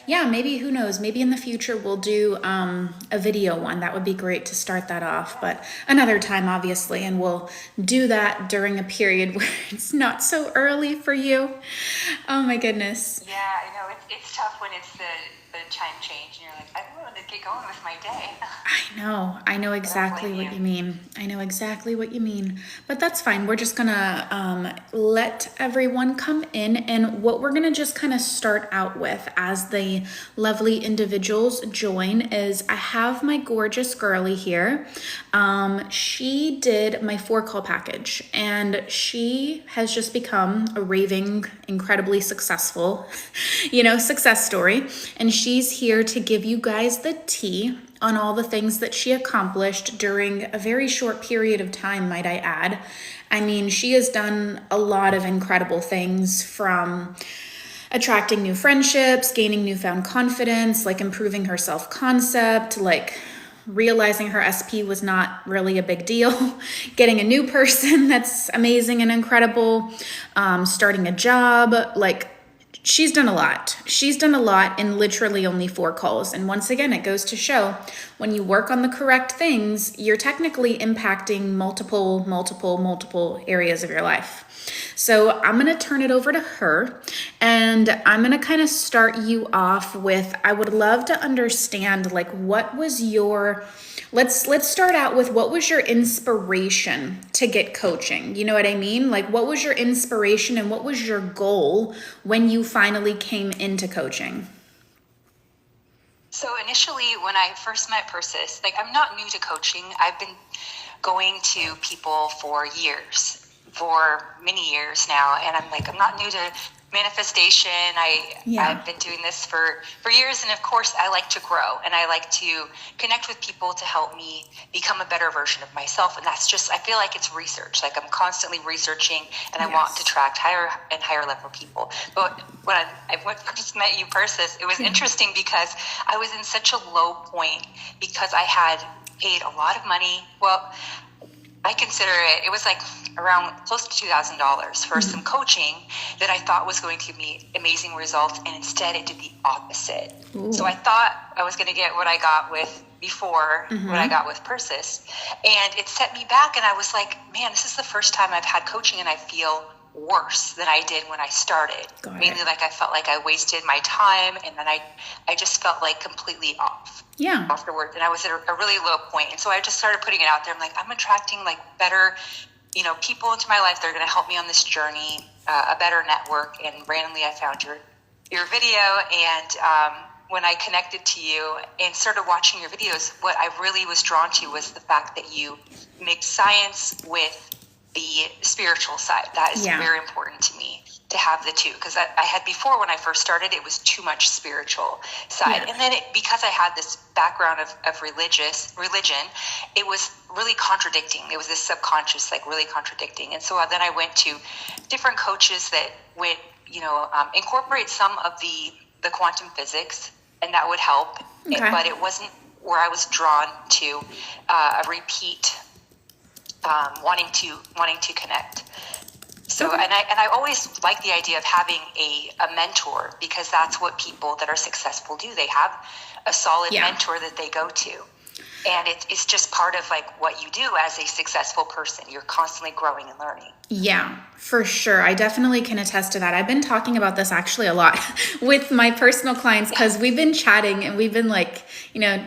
Yeah, maybe, who knows, maybe in the future we'll do a video one. That would be great to start that off, but another time, obviously, and we'll do that during a period where it's not so early for you. Oh my goodness. Yeah, I know it's tough when it's the time change and you're like, I want to get going with my day. I know exactly what you mean. I know exactly what you mean. But that's fine. We're just gonna let everyone come in, and what we're gonna just kind of start out with as the lovely individuals join is I have my gorgeous girly here. She did my 4-call package, and she has just become a raving, incredibly successful, success story. And she's here to give you guys the tea on all the things that she accomplished during a very short period of time, might I add. I mean, she has done a lot of incredible things, from attracting new friendships, gaining newfound confidence, like improving her self-concept, like realizing her SP was not really a big deal, getting a new person that's amazing and incredible, starting a job, like she's done a lot. She's done a lot in literally only 4 calls. And once again, it goes to show when you work on the correct things, you're technically impacting multiple areas of your life. So I'm going to turn it over to her, and I'm going to kind of start you off with, I would love to understand, like, what was your, let's start out with, what was your inspiration to get coaching? You know what I mean? Like, what was your inspiration and what was your goal when you finally came into coaching? So initially, when I first met Persis, like, I'm not new to coaching. I've been going to people for many years now, and I'm not new to manifestation. I've been doing this for years, and of course I like to grow, and I like to connect with people to help me become a better version of myself. And that's just, I feel like it's research. Like, I'm constantly researching, and I want to attract higher and higher level people. But when I first met you, Persis, it was interesting because I was in such a low point because I had paid a lot of money. Well, I consider it was like around close to $2,000 for some coaching that I thought was going to give me amazing results, and instead it did the opposite. Ooh. So I thought I was going to get what I got with before, what I got with Persis, and it set me back, and I was like, man, this is the first time I've had coaching and I feel worse than I did when I started. Mainly, like, I felt like I wasted my time, and then I just felt like completely off. Yeah. Afterwards, and I was at a really low point, and so I just started putting it out there. I'm like, I'm attracting like better, people into my life. They're going to help me on this journey, a better network. And randomly, I found your video, and when I connected to you and started watching your videos, what I really was drawn to was the fact that you mix science with the spiritual side. That is very important to me, to have the two, because I had before, when I first started, it was too much spiritual side. And then because I had this background of religion, it was really contradicting. It was this subconscious, like, really contradicting. And so then I went to different coaches that would, incorporate some of the quantum physics, and that would help. But it wasn't where I was drawn to a repeat, wanting to connect. So, and I always like the idea of having a mentor, because that's what people that are successful do. They have a solid mentor that they go to. And it's just part of, like, what you do as a successful person. You're constantly growing and learning. Yeah, for sure. I definitely can attest to that. I've been talking about this actually a lot with my personal clients, because we've been chatting and we've been, like,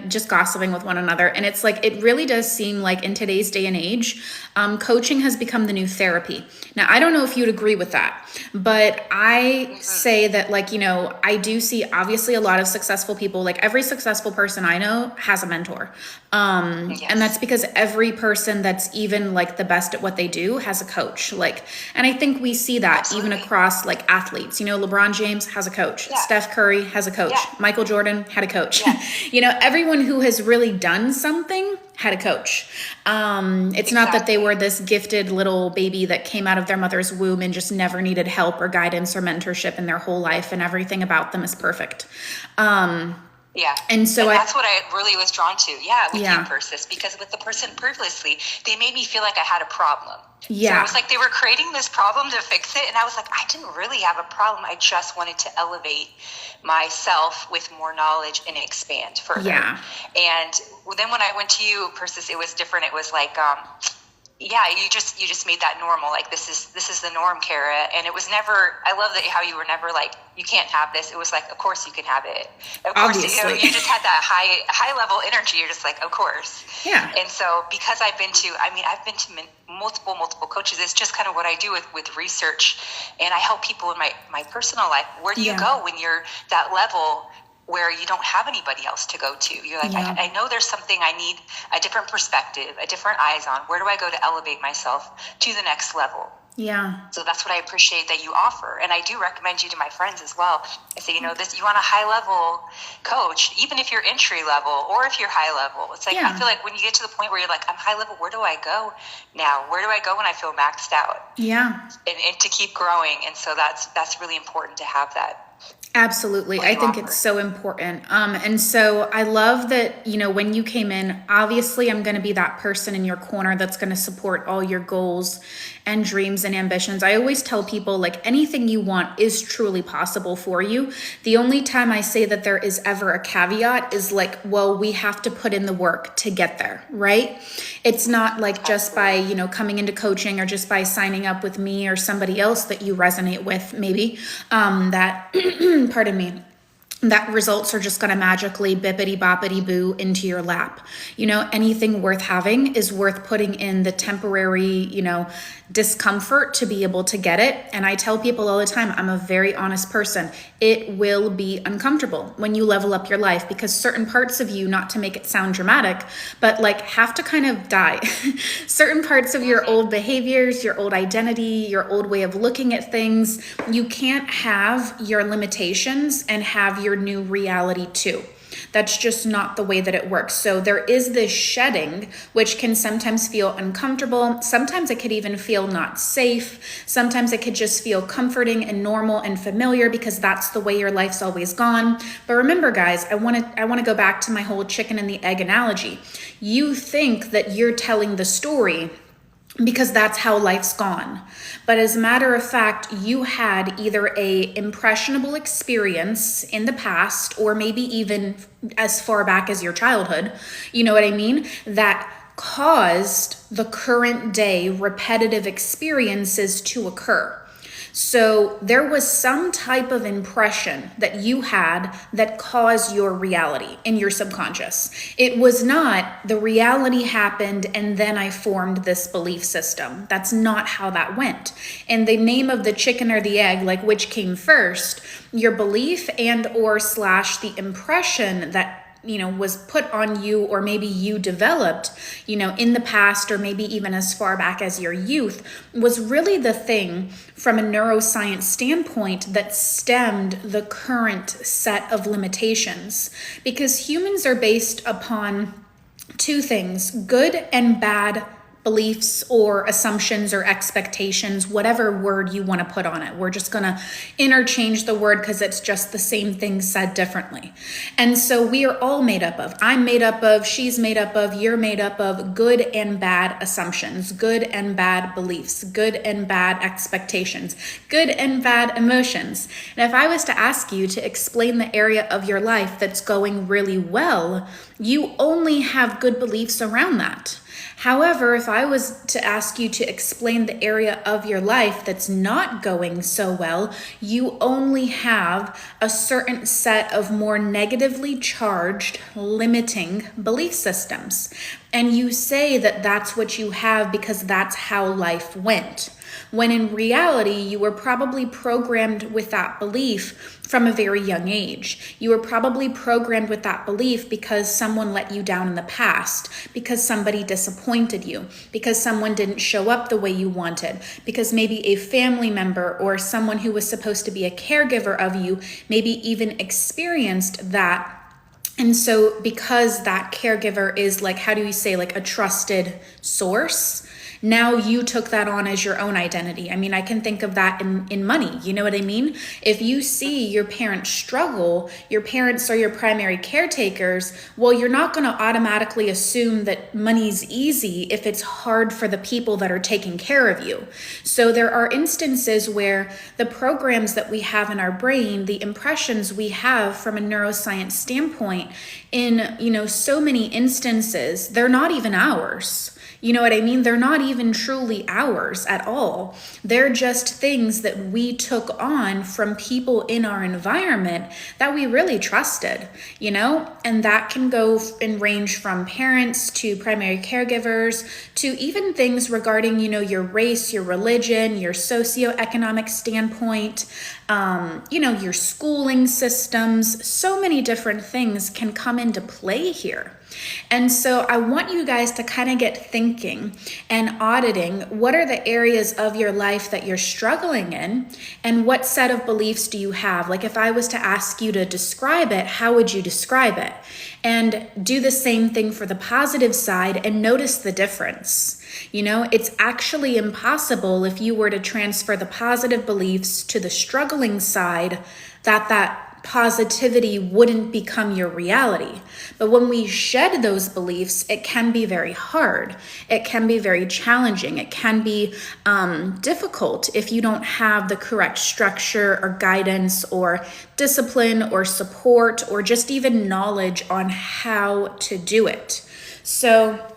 just gossiping with one another. And it's like, it really does seem like in today's day and age, coaching has become the new therapy. Now, I don't know if you'd agree with that, but I say that, like, I do see obviously a lot of successful people. Like, every successful person I know has a mentor. And that's because every person that's even, like, the best at what they do has a coach. Like, and I think we see that even across, like, athletes. LeBron James has a coach. Steph Curry has a coach. Michael Jordan had a coach. Everyone who has really done something had a coach. It's not that they were this gifted little baby that came out of their mother's womb and just never needed help or guidance or mentorship in their whole life, and everything about them is perfect. Yeah. And so that's what I really was drawn to. Yeah, with Yeah. you, Persis, because with the person previously, they made me feel like I had a problem. Yeah. So it was like they were creating this problem to fix it. And I was like, I didn't really have a problem. I just wanted to elevate myself with more knowledge and expand further. Yeah. And then when I went to you, Persis, it was different. It was like, yeah, you just made that normal. Like this is the norm, Kara. And it was never, I love that how you were never like, you can't have this. It was like, of course you can have it. Of course, Obviously. you just had that high level energy. You're just like, of course. Yeah. And so because I've been to multiple coaches. It's just kind of what I do with research. And I help people in my personal life. Where do you go when you're that level where you don't have anybody else to go to? You're like, I know there's something I need a different perspective, a different eyes on. Where do I go to elevate myself to the next level? Yeah. So that's what I appreciate that you offer. And I do recommend you to my friends as well. I say, you want a high level coach, even if you're entry level or if you're high level. It's like, I feel like when you get to the point where you're like, I'm high level, where do I go now? Where do I go when I feel maxed out? Yeah. And to keep growing. And so that's really important to have that. Absolutely. I think it's so important. And so I love that, when you came in, obviously I'm going to be that person in your corner that's going to support all your goals and dreams and ambitions. I always tell people, like, anything you want is truly possible for you. The only time I say that there is ever a caveat is like, well, we have to put in the work to get there, right? It's not like just by, coming into coaching or just by signing up with me or somebody else that you resonate with, maybe, that pardon me, that results are just going to magically bippity boppity boo into your lap. Anything worth having is worth putting in the temporary, discomfort to be able to get it. And I tell people all the time, I'm a very honest person. It will be uncomfortable when you level up your life, because certain parts of you, not to make it sound dramatic, but like have to kind of die. Certain parts of your old behaviors, your old identity, your old way of looking at things, you can't have your limitations and have your new reality too. That's just not the way that it works. So there is this shedding, which can sometimes feel uncomfortable. Sometimes it could even feel not safe. Sometimes it could just feel comforting and normal and familiar because that's the way your life's always gone. But remember, guys, I want to go back to my whole chicken and the egg analogy. You think that you're telling the story because that's how life's gone. But as a matter of fact, you had either a impressionable experience in the past, or maybe even as far back as your childhood, you know what I mean, that caused the current day repetitive experiences to occur. So there was some type of impression that you had that caused your reality in your subconscious. It was not the reality happened and then I formed this belief system. That's not how that went. And the name of the chicken or the egg, like which came first, your belief and or / the impression that was put on you, or maybe you developed, in the past, or maybe even as far back as your youth, was really the thing from a neuroscience standpoint that stemmed the current set of limitations. Because humans are based upon two things: good and bad beliefs or assumptions or expectations, whatever word you want to put on it. We're just going to interchange the word because it's just the same thing said differently. And so we are all made up of, I'm made up of, she's made up of, you're made up of good and bad assumptions, good and bad beliefs, good and bad expectations, good and bad emotions. And if I was to ask you to explain the area of your life that's going really well, you only have good beliefs around that. However, if I was to ask you to explain the area of your life that's not going so well, you only have a certain set of more negatively charged, limiting belief systems. And you say that that's what you have because that's how life went. When in reality, you were probably programmed with that belief from a very young age. You were probably programmed with that belief because someone let you down in the past, because somebody disappointed you, because someone didn't show up the way you wanted, because maybe a family member or someone who was supposed to be a caregiver of you maybe even experienced that. And so because that caregiver is like, how do you say, like a trusted source? now you took that on as your own identity. I mean, I can think of that in money. You know what I mean? If you see your parents struggle, your parents are your primary caretakers, well, you're not going to automatically assume that money's easy if it's hard for the people that are taking care of you. So there are instances where the programs that we have in our brain, the impressions we have from a neuroscience standpoint, in, so many instances, they're not even ours. You know what I mean? They're not even truly ours at all. They're just things that we took on from people in our environment that we really trusted, and that can go and range from parents to primary caregivers to even things regarding, your race, your religion, your socioeconomic standpoint, your schooling systems. So many different things can come into play here. And so I want you guys to kind of get thinking and auditing what are the areas of your life that you're struggling in, and what set of beliefs do you have? Like if I was to ask you to describe it, how would you describe it? And do the same thing for the positive side and notice the difference. It's actually impossible if you were to transfer the positive beliefs to the struggling side that positivity wouldn't become your reality. But when we shed those beliefs, it can be very hard. It can be very challenging. It can be difficult if you don't have the correct structure or guidance or discipline or support or just even knowledge on how to do it. So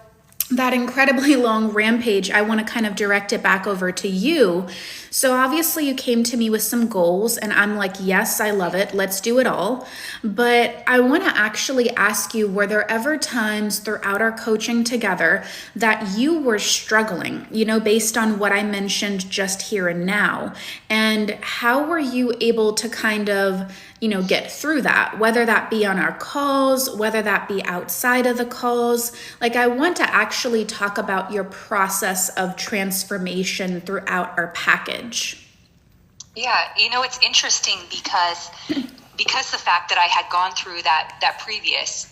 that incredibly long rampage, I want to kind of direct it back over to you. So obviously you came to me with some goals and I'm like, yes, I love it. Let's do it all. But I want to actually ask you, were there ever times throughout our coaching together that you were struggling, based on what I mentioned just here and now? And how were you able to kind of get through that, whether that be on our calls, whether that be outside of the calls? Like, I want to actually talk about your process of transformation throughout our package. Yeah, it's interesting because the fact that I had gone through that previous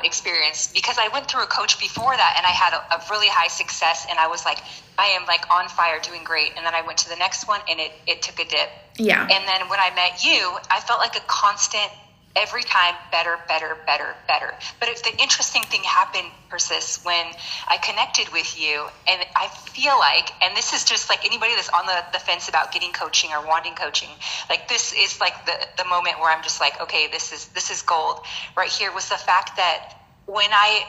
experience, because I went through a coach before that and I had a really high success and I was like, I am like on fire, doing great. And then I went to the next one and it took a dip. Yeah. And then when I met you, I felt like a constant, every time better. But the interesting thing happened, Persis, when I connected with you, and I feel like, and this is just like anybody that's on the fence about getting coaching or wanting coaching, like this is like the moment where I'm just like, okay, this is gold right here, was the fact that when I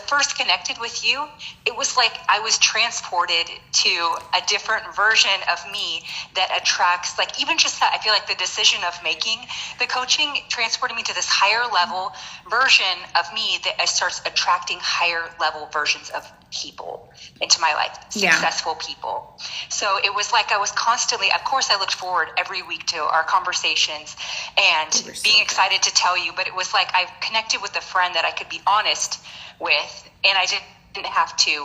first connected with you, it was like I was transported to a different version of me that attracts, like even just that, I feel like the decision of making the coaching transported me to this higher level version of me that starts attracting higher level versions of people into my life, successful people. So it was like I was constantly, of course I looked forward every week to our conversations and being excited to tell you, but it was like I connected with a friend that I could be honest with, and I didn't have to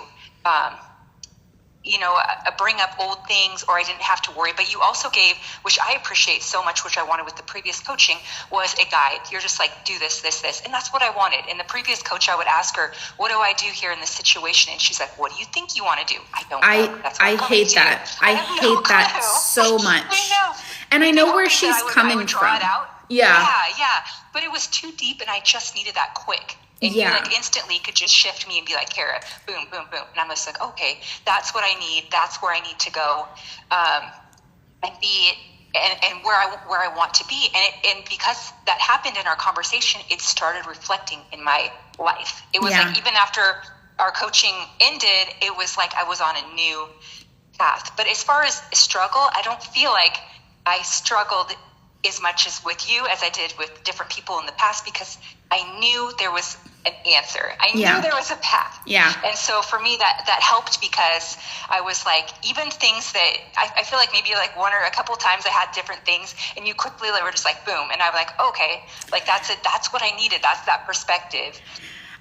bring up old things, or I didn't have to worry. But you also gave, which I appreciate so much, which I wanted with the previous coaching, was a guide. You're just like, do this, and that's what I wanted. In the previous coach, I would ask her, what do I do here in this situation? And she's like, what do you think you want to do? I don't know. That's what I hate that. I hate that so much. I know. And I know where she's coming from. It out. Yeah. But it was too deep, and I just needed that quick. And you like instantly could just shift me and be like, Kara, boom, boom, boom. And I'm just like, okay, that's what I need. That's where I need to go, and be, and where I want to be. And because that happened in our conversation, it started reflecting in my life. It was like, even after our coaching ended, it was like I was on a new path. But as far as struggle, I don't feel like I struggled as much as with you as I did with different people in the past, because I knew there was an answer. I knew there was a path. Yeah. And so for me, that helped, because I was like, even things that I feel like maybe like one or a couple of times I had different things, and you quickly were just like, boom. And I'm like, okay, like that's it. That's what I needed. That's that perspective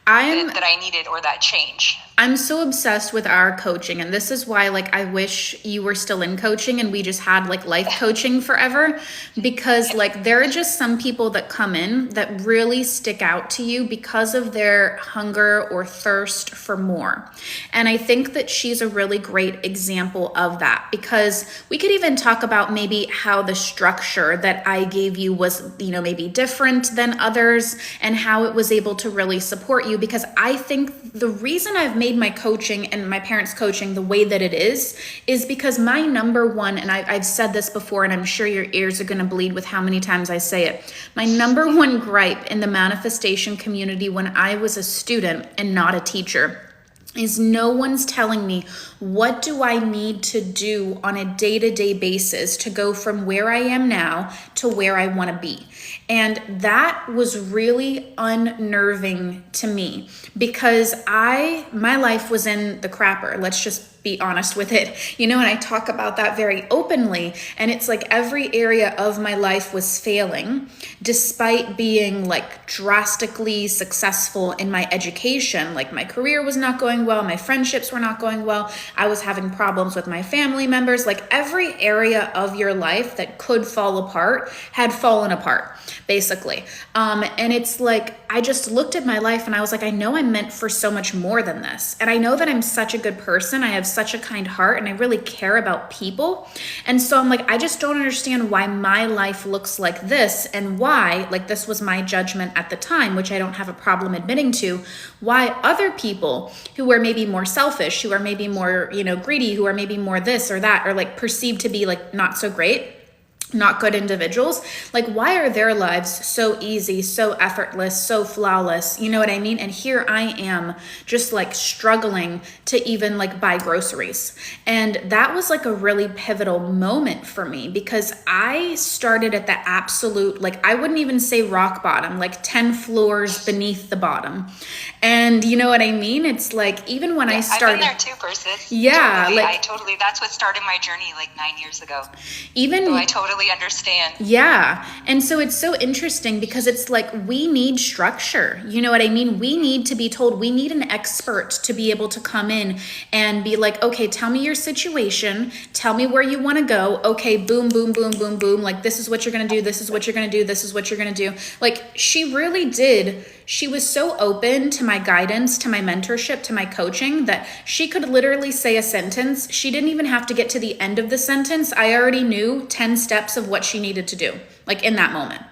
that I needed, or that change. I'm so obsessed with our coaching, and this is why like I wish you were still in coaching and we just had like life coaching forever, because like there are just some people that come in that really stick out to you because of their hunger or thirst for more. And I think that she's a really great example of that, because we could even talk about maybe how the structure that I gave you was, maybe different than others, and how it was able to really support you, because I think the reason I've made my coaching and my parents' coaching the way that it is because my number one, and I've said this before, and I'm sure your ears are going to bleed with how many times I say it, my number one gripe in the manifestation community when I was a student and not a teacher is no one's telling me what do I need to do on a day-to-day basis to go from where I am now to where I want to be. And that was really unnerving to me, because my life was in the crapper. Let's just be honest with it, and I talk about that very openly. And it's like every area of my life was failing, despite being like drastically successful in my education. Like my career was not going well, my friendships were not going well, I was having problems with my family members. Like every area of your life that could fall apart had fallen apart, basically. And it's like, I just looked at my life and I was like, I know I'm meant for so much more than this. And I know that I'm such a good person. I have such a kind heart and I really care about people. And so I'm like, I just don't understand why my life looks like this, and why, like this was my judgment at the time, which I don't have a problem admitting to, why other people who are maybe more selfish, who are maybe more, greedy, who are maybe more this or that, or like perceived to be like not so great, not good individuals, like why are their lives so easy, so effortless, so flawless? You know what I mean? And here I am just like struggling to even like buy groceries. And that was like a really pivotal moment for me, because I started at the absolute, like I wouldn't even say rock bottom, like 10 floors beneath the bottom. And you know what I mean? It's like, even when I started, I've been there too, Persis. Yeah. Totally. Like, that's what started my journey like 9 years ago. Even so I totally understand. Yeah. And so it's so interesting, because it's like, we need structure. You know what I mean? We need to be told, we need an expert to be able to come in and be like, okay, tell me your situation. Tell me where you want to go. Okay, boom, boom, boom, boom, boom. Like, this is what you're going to do. This is what you're going to do. This is what you're going to do. Like, she really did. She was so open to my guidance, to my mentorship, to my coaching, that she could literally say a sentence. She didn't even have to get to the end of the sentence. I already knew 10 steps of what she needed to do, like in that moment.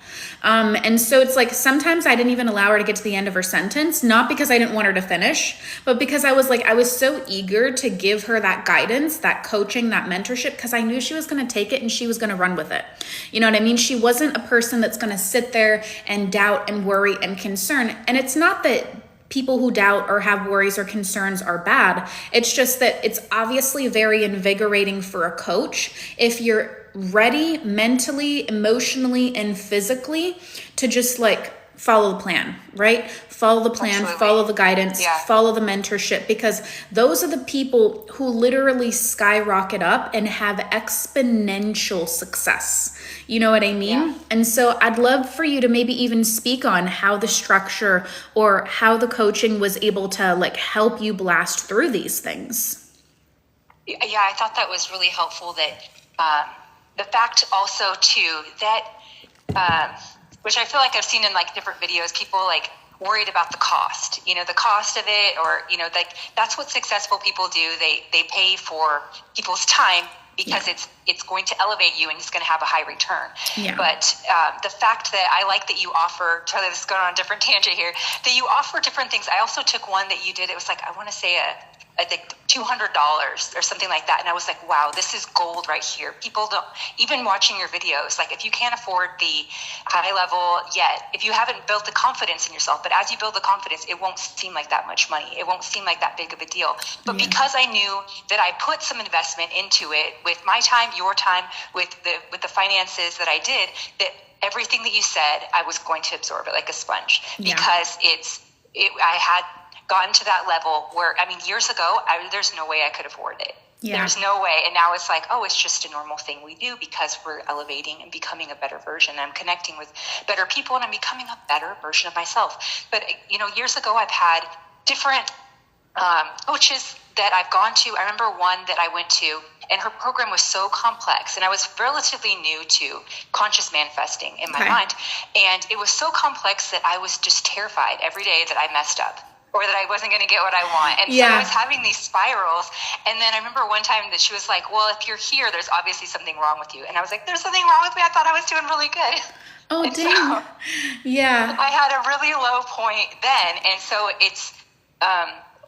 And so it's like, sometimes I didn't even allow her to get to the end of her sentence, not because I didn't want her to finish, but because I was so eager to give her that guidance, that coaching, that mentorship, because I knew she was going to take it and she was going to run with it. You know what I mean? She wasn't a person that's going to sit there and doubt and worry and concern. And it's not that people who doubt or have worries or concerns are bad. It's just that it's obviously very invigorating for a coach if you're ready mentally, emotionally, and physically to just like follow the plan, right? Follow the plan, Absolutely. Follow the guidance, Yeah. Follow the mentorship, because those are the people who literally skyrocket up and have exponential success. You know what I mean? Yeah. And so I'd love for you to maybe even speak on how the structure or how the coaching was able to like help you blast through these things. Yeah, I thought that was really helpful. That the fact also too that which I feel like I've seen in like different videos, people like worried about the cost, the cost of it, or like that's what successful people do. They pay for people's time because it's going to elevate you and it's going to have a high return. Yeah. But the fact that I like that you offer, Charlie, this is going on a different tangent here, that you offer different things. I also took one that you did. It was like, I want to say I think $200 or something like that. And I was like, wow, this is gold right here. People don't, even watching your videos, like if you can't afford the high level yet, if you haven't built the confidence in yourself, but as you build the confidence, it won't seem like that much money. It won't seem like that big of a deal. But because I knew that I put some investment into it with my time, your time, with the finances that I did, that everything that you said, I was going to absorb it like a sponge, because I had gotten to that level where, years ago, there's no way I could afford it. Yeah. There's no way. And now it's like, oh, it's just a normal thing we do because we're elevating and becoming a better version. I'm connecting with better people and I'm becoming a better version of myself. But, years ago, I've had different coaches that I've gone to. I remember one that I went to, and her program was so complex, and I was relatively new to conscious manifesting in my mind, and it was so complex that I was just terrified every day that I messed up or that I wasn't going to get what I want. And so I was having these spirals. And then I remember one time that she was like, well, if you're here, there's obviously something wrong with you. And I was like, there's something wrong with me. I thought I was doing really good. Oh, and dang. So yeah. I had a really low point then. And so it's,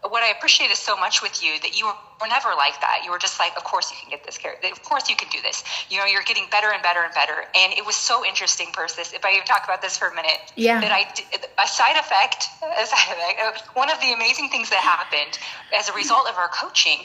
what I appreciate is so much with you that you were never like that. You were just like, of course you can get this character. Of course you can do this. You know, you're getting better and better and better. And it was so interesting, Persis, if I even talk about this for a minute, that a side effect, one of the amazing things that happened as a result of our coaching,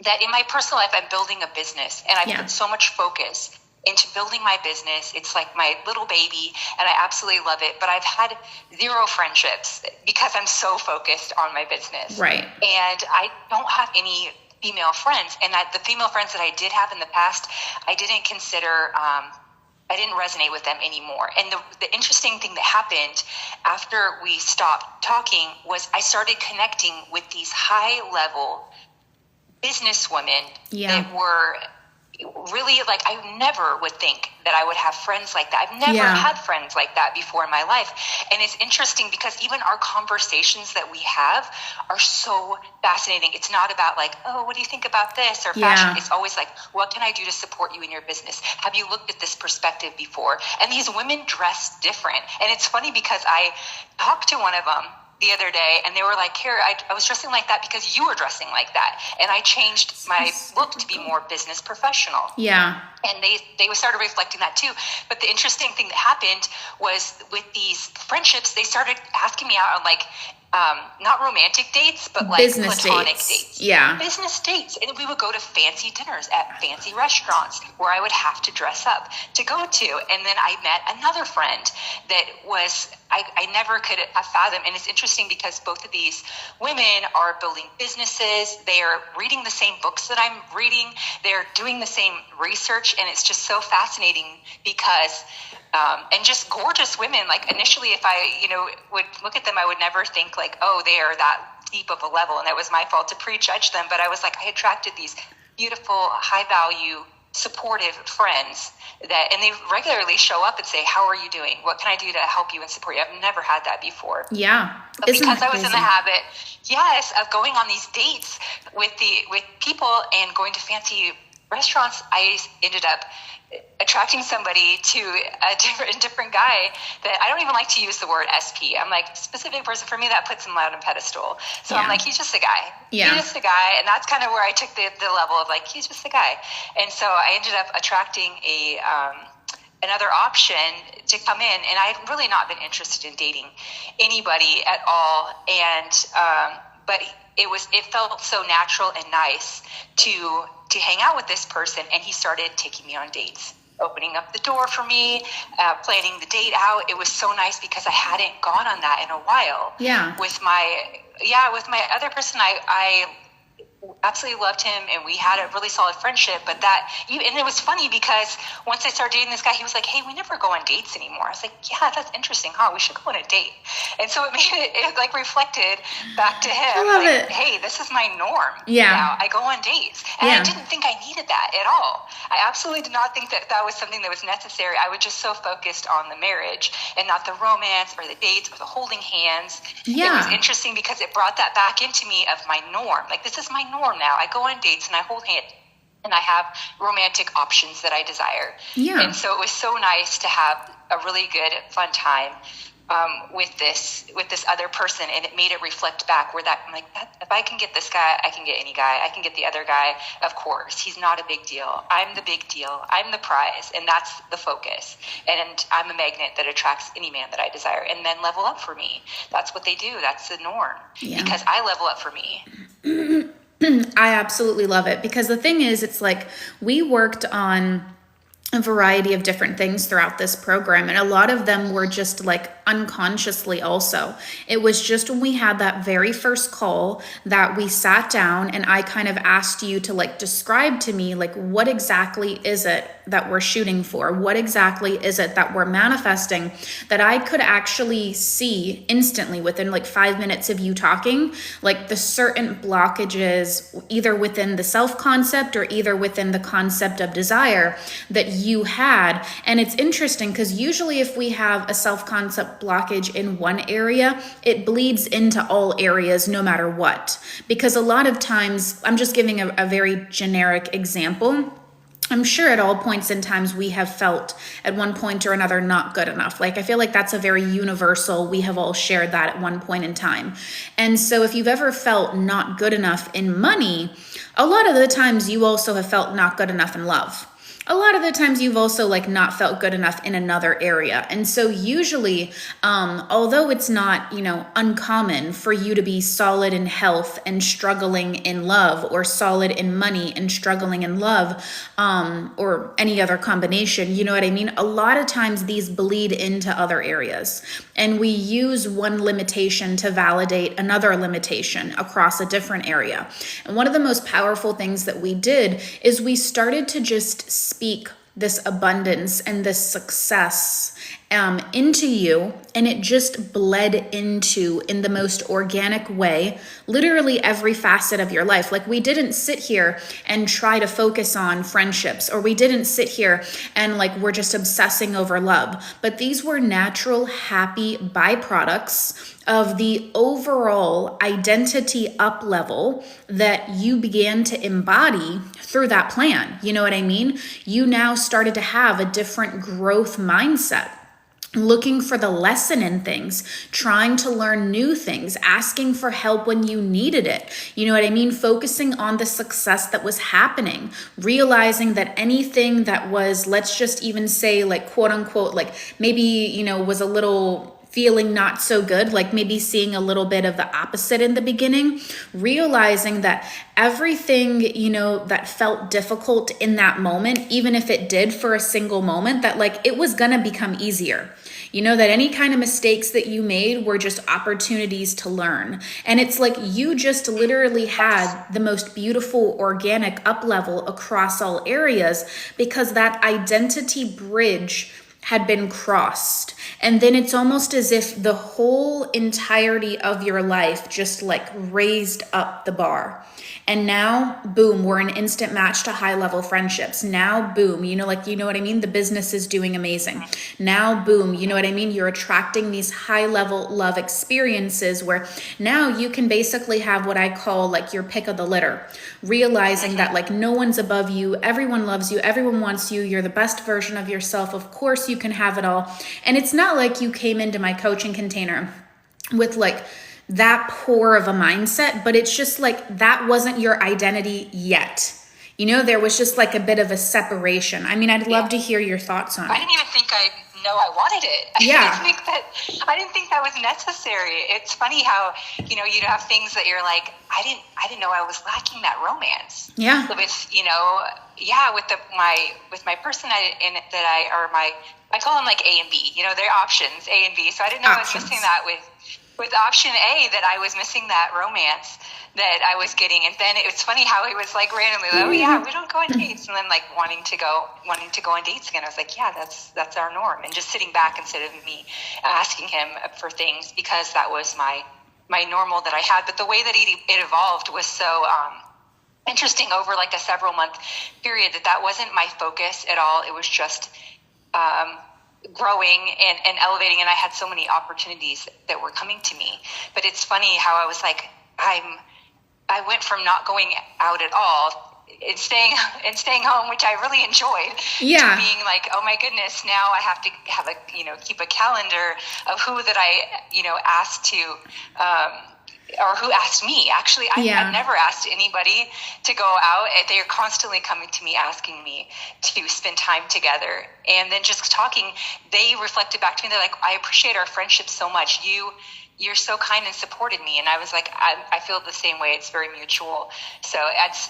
that in my personal life, I'm building a business and I put so much focus into building my business. It's like my little baby and I absolutely love it. But I've had 0 friendships because I'm so focused on my business. Right. And I don't have any female friends. And the female friends that I did have in the past, I didn't consider, I didn't resonate with them anymore. And the interesting thing that happened after we stopped talking was I started connecting with these high level business women that were really like, I never would think that I would have friends like that. I've never had friends like that before in my life. And it's interesting because even our conversations that we have are so fascinating. It's not about like, oh, what do you think about this or fashion? It's always like, what can I do to support you in your business? Have you looked at this perspective before? And these women dress different. And it's funny because I talked to one of them the other day and they were like, Kara, I was dressing like that because you were dressing like that. And I changed my look to be more business professional. Yeah. And they started reflecting that too. But the interesting thing that happened was with these friendships, they started asking me out on like, not romantic dates, but like business platonic dates. Yeah. Business dates. And we would go to fancy dinners at fancy restaurants where I would have to dress up to go to. And then I met another friend that was, I never could have fathomed. And it's interesting because both of these women are building businesses. They are reading the same books that I'm reading. They're doing the same research. And it's just so fascinating because and just gorgeous women. Like initially, if I, would look at them, I would never think like, oh, they are that deep of a level. And it was my fault to prejudge them. But I was like, I attracted these beautiful, high value, supportive friends and they regularly show up and say, how are you doing? What can I do to help you and support you? I've never had that before. Yeah. But because I was in the habit, of going on these dates with people and going to fancy restaurants, I ended up attracting somebody to a different guy that I don't even like to use the word SP. I'm like, specific person. For me, that puts him out on a pedestal. So I'm like, he's just a guy. Yeah. He's just a guy. And that's kind of where I took the level of like, he's just a guy. And so I ended up attracting another option to come in. And I've really not been interested in dating anybody at all. And, but it felt so natural and nice to hang out with this person, and he started taking me on dates, opening up the door for me, planning the date out. It was so nice because I hadn't gone on that in a while. Yeah. With my other person, I absolutely loved him and we had a really solid friendship. But and it was funny because once I started dating this guy, he was like, hey, we never go on dates anymore. I was like, yeah, that's interesting, huh? We should go on a date. And so it made it like reflected back to him. I love it. Hey, this is my norm. Yeah. Now I go on dates. And I didn't think I needed that at all. I absolutely did not think that was something that was necessary. I was just so focused on the marriage and not the romance or the dates or the holding hands. Yeah. It was interesting because it brought that back into me of my norm. Like, this is my norm now. I go on dates and I hold hands and I have romantic options that I desire. Yeah. And so it was so nice to have a really good, fun time with this other person, and it made it reflect back where I'm like, if I can get this guy, I can get any guy. I can get the other guy. Of course, he's not a big deal. I'm the big deal. I'm the prize, and that's the focus. And I'm a magnet that attracts any man that I desire. And men level up for me. That's what they do. That's the norm. Yeah. Because I level up for me. I absolutely love it because the thing is, it's like we worked on a variety of different things throughout this program, and a lot of them were just like unconsciously also. It was just when we had that very first call that we sat down and I kind of asked you to like describe to me, like, what exactly is it that we're shooting for? What exactly is it that we're manifesting? That I could actually see instantly within like 5 minutes of you talking, like the certain blockages, either within the self concept or either within the concept of desire that you had. And it's interesting because usually if we have a self concept blockage in one area, it bleeds into all areas no matter what. Because a lot of times, I'm just giving a very generic example. I'm sure at all points in times we have felt at one point or another not good enough. Like, I feel like that's a very universal, we have all shared that at one point in time. And so if you've ever felt not good enough in money, a lot of the times you also have felt not good enough in love. A lot of the times you've also like not felt good enough in another area. And so usually, although it's not, uncommon for you to be solid in health and struggling in love, or solid in money and struggling in love, or any other combination, you know what I mean? A lot of times these bleed into other areas, and we use one limitation to validate another limitation across a different area. And one of the most powerful things that we did is we started to just speak this abundance and this success into you, and it just bled into, in the most organic way, literally every facet of your life. Like, we didn't sit here and try to focus on friendships, or we didn't sit here and like we're just obsessing over love, but these were natural, happy byproducts of the overall identity up level that you began to embody through that plan. You know what I mean? You now started to have a different growth mindset, looking for the lesson in things, trying to learn new things, asking for help when you needed it. You know what I mean? Focusing on the success that was happening, realizing that anything that was, let's just even say like, quote unquote, like maybe, was a little feeling not so good, like maybe seeing a little bit of the opposite in the beginning, realizing that everything, that felt difficult in that moment, even if it did for a single moment, that like it was gonna become easier. That any kind of mistakes that you made were just opportunities to learn. And it's like you just literally had the most beautiful organic up level across all areas, because that identity bridge had been crossed. And then it's almost as if the whole entirety of your life just like raised up the bar. And now, boom, we're an instant match to high level friendships. Now, boom, you know what I mean? The business is doing amazing. Now, boom, you know what I mean? You're attracting these high level love experiences where now you can basically have what I call like your pick of the litter, realizing that like no one's above you. Everyone loves you. Everyone wants you. You're the best version of yourself. Of course you can have it all. And it's not like you came into my coaching container with like that poor of a mindset, but it's just like that wasn't your identity yet. There was just like a bit of a separation. I mean, I'd love to hear your thoughts on it. I didn't even think I wanted it. Yeah. I didn't think that was necessary. It's funny how, you'd have things that you're like, I didn't know I was lacking that romance. Yeah. With, with my person I call them like A and B, they're options, A and B. So I didn't know I was missing that with option A, that I was missing that romance that I was getting. And then it's funny how it was like randomly, we don't go on dates. And then like wanting to go on dates again. I was like, yeah, that's our norm. And just sitting back instead of me asking him for things, because that was my normal that I had. But the way that it evolved was so interesting over like a several month period that wasn't my focus at all. It was just growing and elevating, and I had so many opportunities that were coming to me. But it's funny how I was like, I went from not going out at all and staying home, which I really enjoyed, to being like, oh my goodness, now I have to have keep a calendar of who that I asked to or who asked me. Actually, I've never asked anybody to go out. They are constantly coming to me, asking me to spend time together. And then just talking, they reflected back to me. They're like, I appreciate our friendship so much. You you're so kind and supported me. And I was like, I feel the same way. It's very mutual. So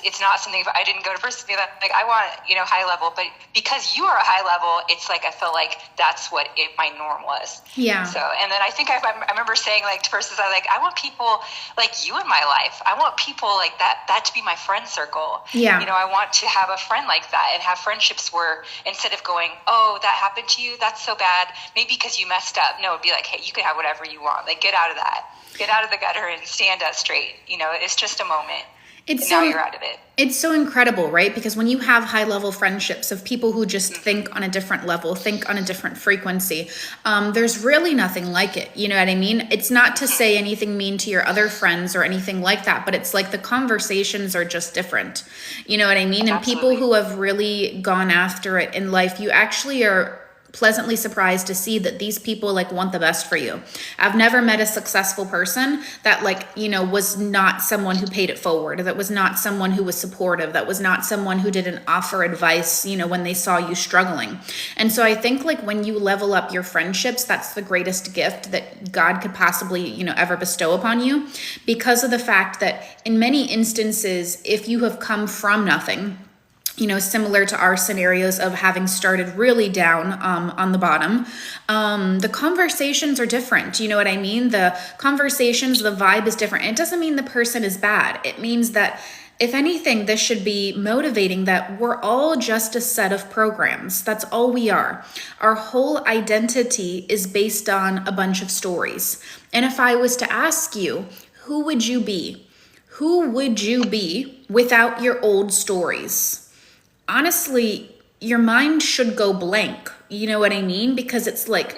it's not something, if I didn't go to person be like I want, high level, but because you are a high level, it's like, I felt like that's what my norm was. Yeah. So, and then I think I remember saying like to persons, I want people like you in my life. I want people like that to be my friend circle. Yeah. I want to have a friend like that and have friendships where instead of going, oh, that happened to you, that's so bad, maybe because you messed up. No, it'd be like, hey, you can have whatever you want. Like, get out of that. Get out of the gutter and stand up straight. It's just a moment. Now you're out of it. It's so incredible, right? Because when you have high level friendships of people who just think on a different level, think on a different frequency, there's really nothing like it. You know what I mean? It's not to say anything mean to your other friends or anything like that, but it's like the conversations are just different. You know what I mean? And Absolutely. people who have really gone after it in life, you actually are pleasantly surprised to see that these people like want the best for you. I've never met a successful person that was not someone who paid it forward, that was not someone who was supportive, that was not someone who didn't offer advice, when they saw you struggling. And so I think like when you level up your friendships, that's the greatest gift that God could possibly, ever bestow upon you, because of the fact that in many instances, if you have come from nothing, similar to our scenarios of having started really down on the bottom, the conversations are different. You know what I mean? The conversations, the vibe is different. It doesn't mean the person is bad. It means that if anything, this should be motivating that we're all just a set of programs. That's all we are. Our whole identity is based on a bunch of stories. And if I was to ask you, who would you be? Who would you be without your old stories? Honestly, your mind should go blank. You know what I mean? Because it's like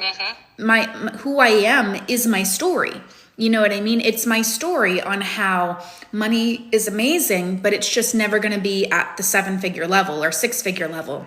who I am is my story. You know what I mean? It's my story on how money is amazing, but it's just never going to be at the 7-figure level or 6-figure level.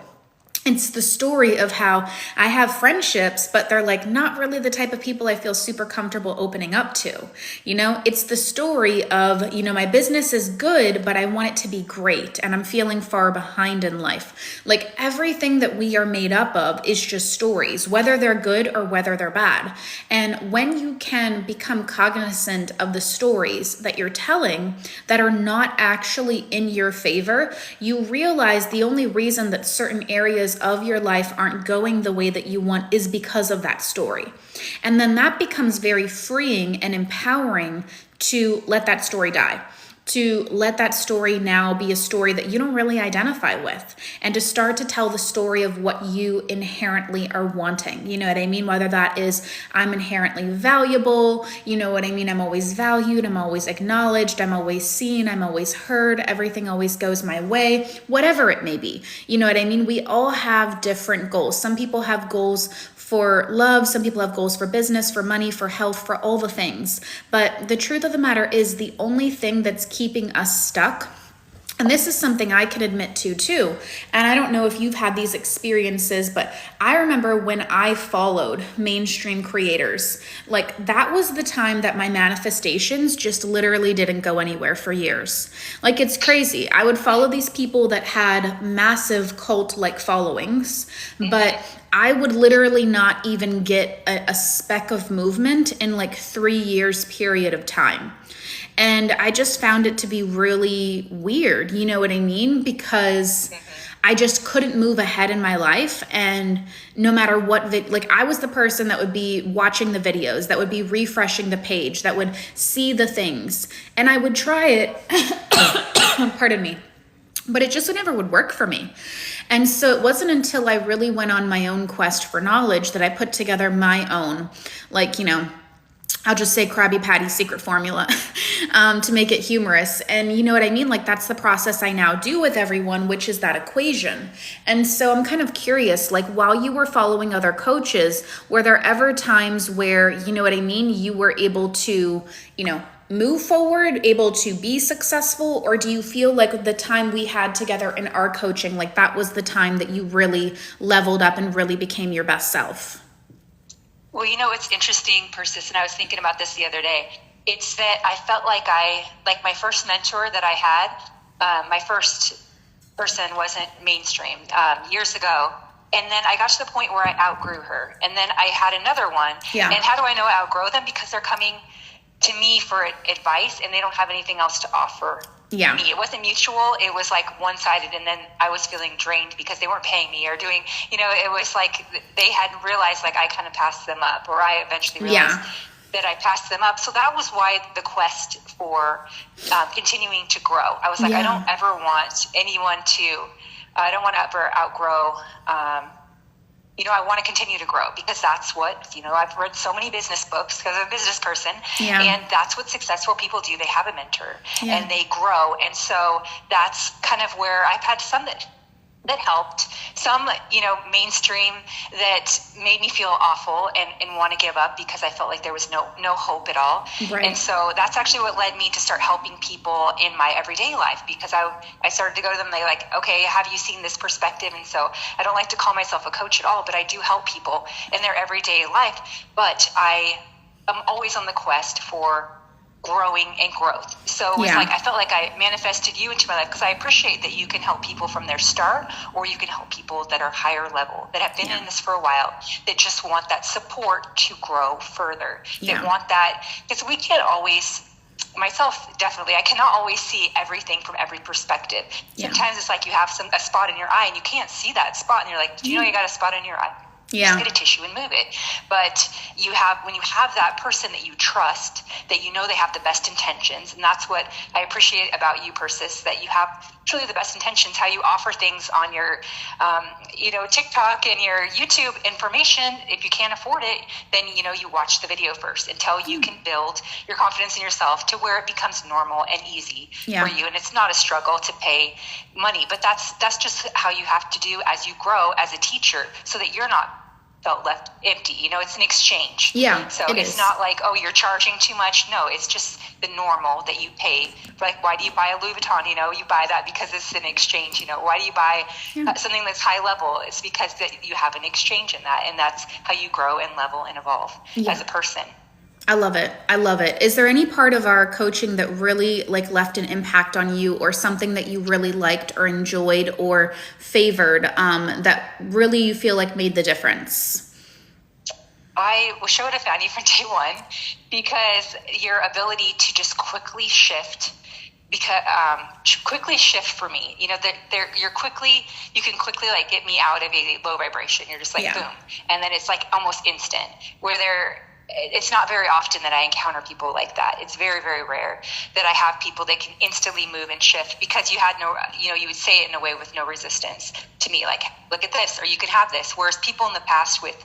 It's the story of how I have friendships, but they're like not really the type of people I feel super comfortable opening up to. It's the story of, my business is good, but I want it to be great. And I'm feeling far behind in life. Like everything that we are made up of is just stories, whether they're good or whether they're bad. And when you can become cognizant of the stories that you're telling that are not actually in your favor, you realize the only reason that certain areas of your life aren't going the way that you want is because of that story. And then that becomes very freeing and empowering to let that story die, to let that story now be a story that you don't really identify with, and to start to tell the story of what you inherently are wanting. You know what I mean? Whether that is, I'm inherently valuable, you know what I mean? I'm always valued, I'm always acknowledged, I'm always seen, I'm always heard, everything always goes my way, whatever it may be. You know what I mean? We all have different goals. Some people have goals for love, some people have goals for business, for money, for health, for all the things. But the truth of the matter is the only thing that's keeping us stuck, and this is something I can admit to too, and I don't know if you've had these experiences, but I remember when I followed mainstream creators, like that was the time that my manifestations just literally didn't go anywhere for years. Like it's crazy. I would follow these people that had massive cult-like followings, but I would literally not even get a speck of movement in like 3 years period of time. And I just found it to be really weird, you know what I mean? Because I just couldn't move ahead in my life. And no matter what, I was the person that would be watching the videos, that would be refreshing the page, that would see the things. And I would try it, pardon me, but it just never would work for me. And so it wasn't until I really went on my own quest for knowledge that I put together my own, I'll just say Krabby Patty secret formula to make it humorous. And you know what I mean? Like that's the process I now do with everyone, which is that equation. And so I'm kind of curious, like while you were following other coaches, were there ever times where, you know what I mean, you were able to, move forward, able to be successful? Or do you feel like the time we had together in our coaching, like that was the time that you really leveled up and really became your best self? Well, it's interesting, Persis, and I was thinking about this the other day. It's that I felt like my first mentor that I had, my first person wasn't mainstream. Years ago, And then I got to the point where I outgrew her. And then I had another one. Yeah. And how do I know I outgrow them? Because they're coming to me for advice and they don't have anything else to offer me. It wasn't mutual. It was like one-sided. And then I was feeling drained because they weren't paying me or doing, it was like they hadn't realized like I kind of passed them up, or I eventually realized that I passed them up. So that was why the quest for continuing to grow. I was like, I don't ever want anyone to, I don't want to ever outgrow, I want to continue to grow, because that's what, I've read so many business books because I'm a business person, and that's what successful people do. They have a mentor and they grow. And so that's kind of where I've had some that helped, some, mainstream that made me feel awful and want to give up because I felt like there was no hope at all. Right. And so that's actually what led me to start helping people in my everyday life, because I started to go to them. They're like, okay, have you seen this perspective? And so I don't like to call myself a coach at all, but I do help people in their everyday life. But I am always on the quest for growing and growth. So it was like, I felt like I manifested you into my life, because I appreciate that you can help people from their start, or you can help people that are higher level, that have been in this for a while, that just want that support to grow further. That want that, because we can't always, myself definitely, I cannot always see everything from every perspective. Sometimes it's like you have a spot in your eye and you can't see that spot, and you're like, do you know you got a spot in your eye? Just get a tissue and move it. But when you have that person that you trust, that you know they have the best intentions, and that's what I appreciate about you, Persis, that you have truly the best intentions. How you offer things on your, TikTok and your YouTube information. If you can't afford it, then you watch the video first until you can build your confidence in yourself to where it becomes normal and easy for you, and it's not a struggle to pay money. But that's just how you have to do as you grow as a teacher, so that you're not felt left empty. It's an exchange. So it's not like, oh, you're charging too much. No, it's just the normal that you pay. Like, why do you buy a Louis Vuitton? You buy that because it's an exchange. Why do you buy something that's high level? It's because that you have an exchange in that, and that's how you grow and level and evolve as a person. I love it. I love it. Is there any part of our coaching that really left an impact on you, or something that you really liked or enjoyed or favored that really you feel like made the difference? I will show it to Fanny from day one, because your ability to just quickly shift, for me, you can quickly get me out of a low vibration. You're just like, boom. And then it's like almost instant, where it's not very often that I encounter people like that. It's very, very rare that I have people that can instantly move and shift, because you had you would say it in a way with no resistance to me, like, look at this, or you can have this. Whereas people in the past with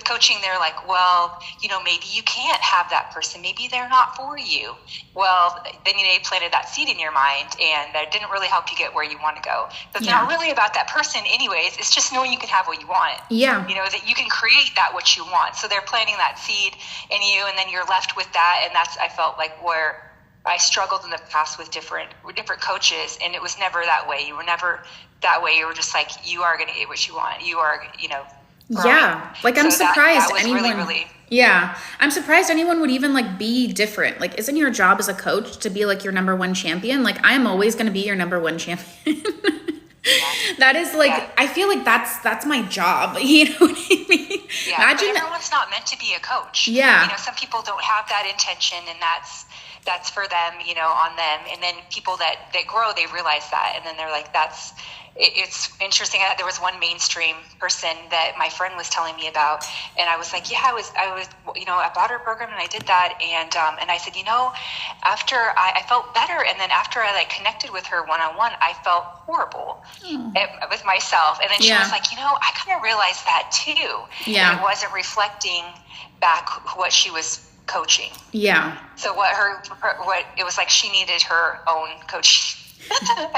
coaching, they're like, well, maybe you can't have that person. Maybe they're not for you. Well, then they planted that seed in your mind, and that didn't really help you get where you want to go. But it's not really about that person anyways. It's just knowing you can have what you want. That you can create that what you want. So they're planting that seed in you, and then you're left with that. And that's, I felt like, where I struggled in the past with different coaches, and it was never that way. You were never that way. You were just like, you are going to get what you want. You are, growing. I'm surprised that anyone really. I'm surprised anyone would even be different. Isn't your job as a coach to be your number one champion? I am always going to be your number one champion. That is I feel like that's my job. You know what I mean? Imagine, but everyone's not meant to be a coach. Some people don't have that intention, and that's for them, on them. And then people that grow, they realize that, and then they're like, it's interesting. There was one mainstream person that my friend was telling me about, and I was like, I was, I bought her program and I did that. And I said, after I felt better. And then after I connected with her one-on-one, I felt horrible with myself. And then she was like, I kind of realized that too. And it wasn't reflecting back what she was coaching. So what it was like, she needed her own coach.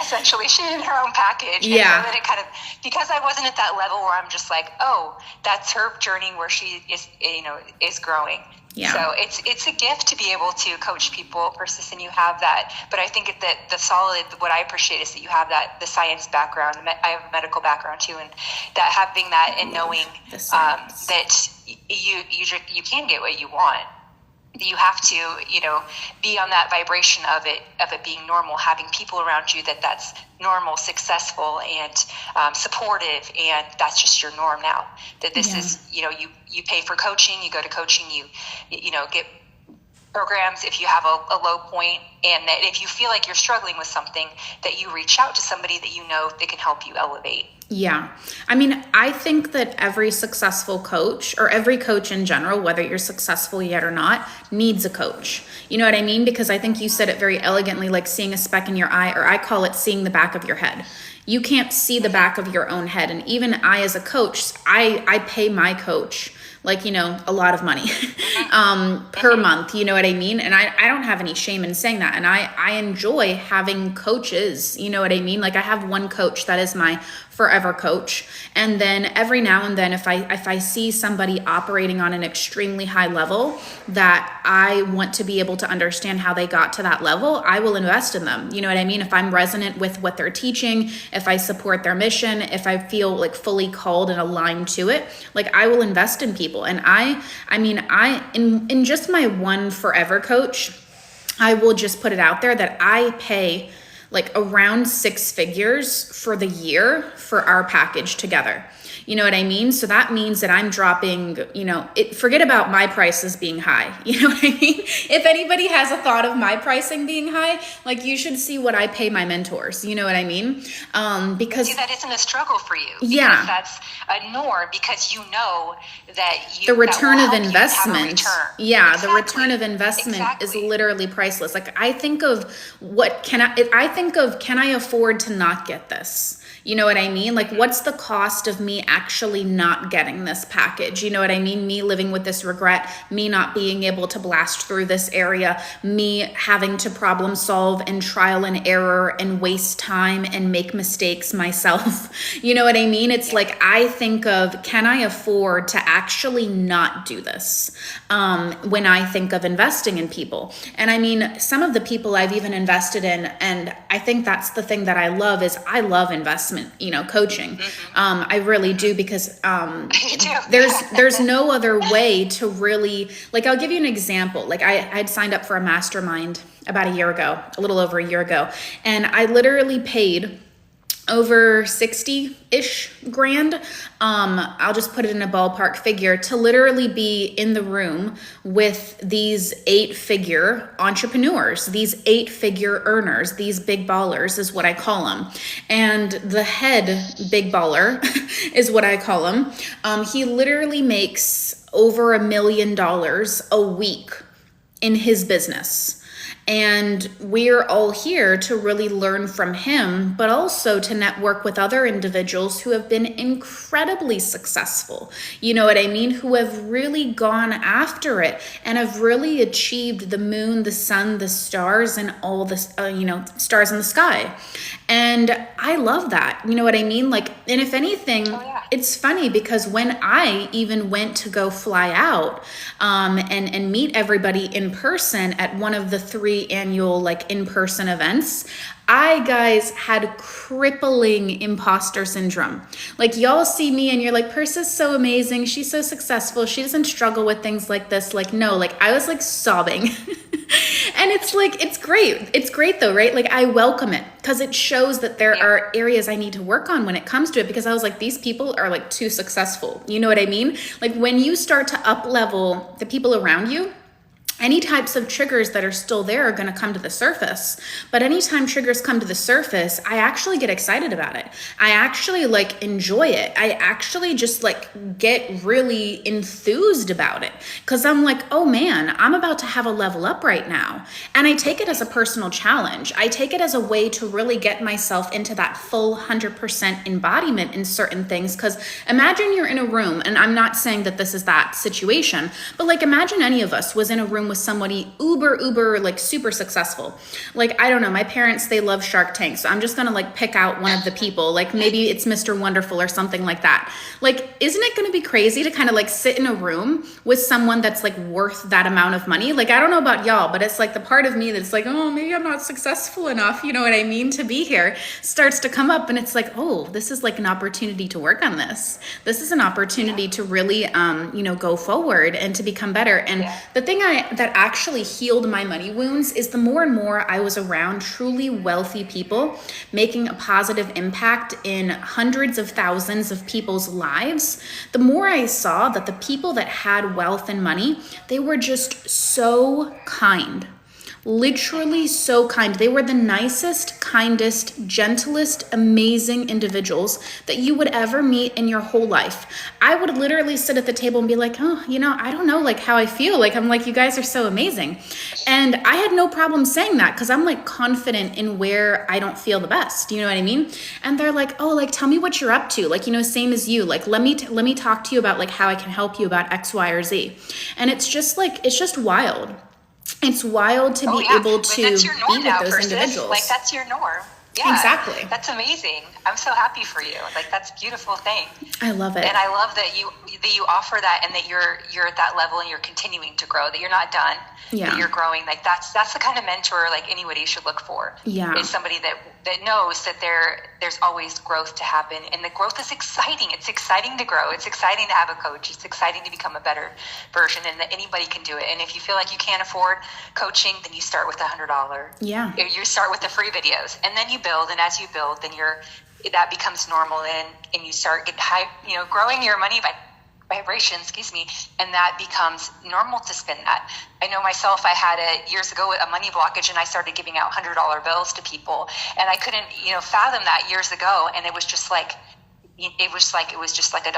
Essentially, she needed her own package. And so then it kind of, because I wasn't at that level where I'm just like, oh, that's her journey where she is, is growing. So it's a gift to be able to coach people, Persis, and you have that. But I think that what I appreciate is that you have the science background. I have a medical background too, and that having that and knowing that you can get what you want. you have to, be on that vibration of it being normal, having people around you that's normal, successful, and supportive, and that's just your norm now. That this is, you pay for coaching, you go to coaching, you get programs if you have a low point, and that if you feel like you're struggling with something, that you reach out to somebody that you know that can help you elevate. Yeah. I mean, I think that every successful coach, or every coach in general, whether you're successful yet or not, needs a coach. You know what I mean? Because I think you said it very elegantly, like seeing a speck in your eye, or I call it seeing the back of your head. You can't see the back of your own head. And even I, as a coach, I pay my coach like, a lot of money per month, you know what I mean? And I don't have any shame in saying that. And I enjoy having coaches, you know what I mean? Like I have one coach that is my forever coach. And then every now and then, if I see somebody operating on an extremely high level that I want to be able to understand how they got to that level, I will invest in them. You know what I mean? If I'm resonant with what they're teaching, if I support their mission, if I feel like fully called and aligned to it, like I will invest in people. And in just my one forever coach, I will just put it out there that I pay like around 6 figures for the year for our package together. You know what I mean? So that means that I'm dropping, forget about my prices being high. You know what I mean? If anybody has a thought of my pricing being high, like you should see what I pay my mentors. You know what I mean? Because that isn't a struggle for you. Yeah. That's a norm, because you know that the return of investment. Yeah, exactly. The return of investment is literally priceless. Like I think of can I afford to not get this? You know what I mean? Like, what's the cost of me actually not getting this package? You know what I mean? Me living with this regret, me not being able to blast through this area, me having to problem solve and trial and error and waste time and make mistakes myself. You know what I mean? It's like, I think of, can I afford to actually not do this? When I think of investing in people. And I mean, some of the people I've even invested in, and I think that's the thing that I love, is I love investment, coaching. I really do, because there's no other way to really, like, I'll give you an example. Like I'd signed up for a mastermind about a little over a year ago, and I literally paid over 60-ish grand. I'll just put it in a ballpark figure, to literally be in the room with these 8-figure entrepreneurs, these 8-figure earners, these big ballers is what I call them. And the head big baller is what I call him. He literally makes over $1 million a week in his business. And we're all here to really learn from him, but also to network with other individuals who have been incredibly successful. You know what I mean? Who have really gone after it and have really achieved the moon, the sun, the stars, and all the, stars in the sky. And I love that. You know what I mean? Like, and if anything, It's funny because when I even went to go fly out and meet everybody in person at one of the 3 annual in-person events, I, guys, had crippling imposter syndrome. Like, y'all see me and you're like, Persa's so amazing. She's so successful. She doesn't struggle with things like this. Like, no, I was sobbing. And it's great. It's great though, right? I welcome it because it shows that there are areas I need to work on when it comes to it, because I was like, these people are too successful. You know what I mean? When you start to up level the people around you, any types of triggers that are still there are going to come to the surface. But anytime triggers come to the surface, I actually get excited about it. I actually enjoy it. I actually just get really enthused about it, because I'm like, oh man, I'm about to have a level up right now. And I take it as a personal challenge. I take it as a way to really get myself into that full 100% embodiment in certain things. Because imagine you're in a room, and I'm not saying that this is that situation, but imagine any of us was in a room with somebody uber super successful. I don't know, my parents, they love Shark Tank, so I'm just gonna pick out one of the people, maybe it's Mr. Wonderful or something like that. Isn't it gonna be crazy to kind of sit in a room with someone that's worth that amount of money? I don't know about y'all, but it's the part of me that's oh, maybe I'm not successful enough, you know what I mean, to be here, starts to come up, and it's oh, this is an opportunity to work on this. This is an opportunity to really go forward and to become better. And the thing that that actually healed my money wounds is the more and more I was around truly wealthy people making a positive impact in hundreds of thousands of people's lives, the more I saw that the people that had wealth and money, they were just so kind. Literally so kind. They were the nicest, kindest, gentlest, amazing individuals that you would ever meet in your whole life. I would literally sit at the table and be like, oh, I don't know like how I feel. Like, I'm like, you guys are so amazing. And I had no problem saying that because I'm like confident in where I don't feel the best. You know what I mean? And they're like, oh, like, tell me what you're up to. Like, same as you. Like, let me talk to you about like how I can help you about X, Y, or Z. And it's just wild. It's wild to be able to be with those individuals. Like, that's your norm. Yeah, exactly. That's amazing. I'm so happy for you. Like, that's a beautiful thing. I love it. And I love that you offer that, and that you're at that level and you're continuing to grow, that you're not done. Yeah. That you're growing. Like, that's the kind of mentor like anybody should look for. Yeah. Is somebody that knows that there's always growth to happen, and the growth is exciting. It's exciting to grow. It's exciting to have a coach. It's exciting to become a better version, and that anybody can do it. And if you feel like you can't afford coaching, then you start with $100. Yeah. You start with the free videos, and then you build, and as you build, then that becomes normal, and you start growing your money vibration, and that becomes normal to spend that. I know myself, I had years ago a money blockage, and I started giving out $100 bills to people, and I couldn't fathom that years ago, and it was just like just like $1,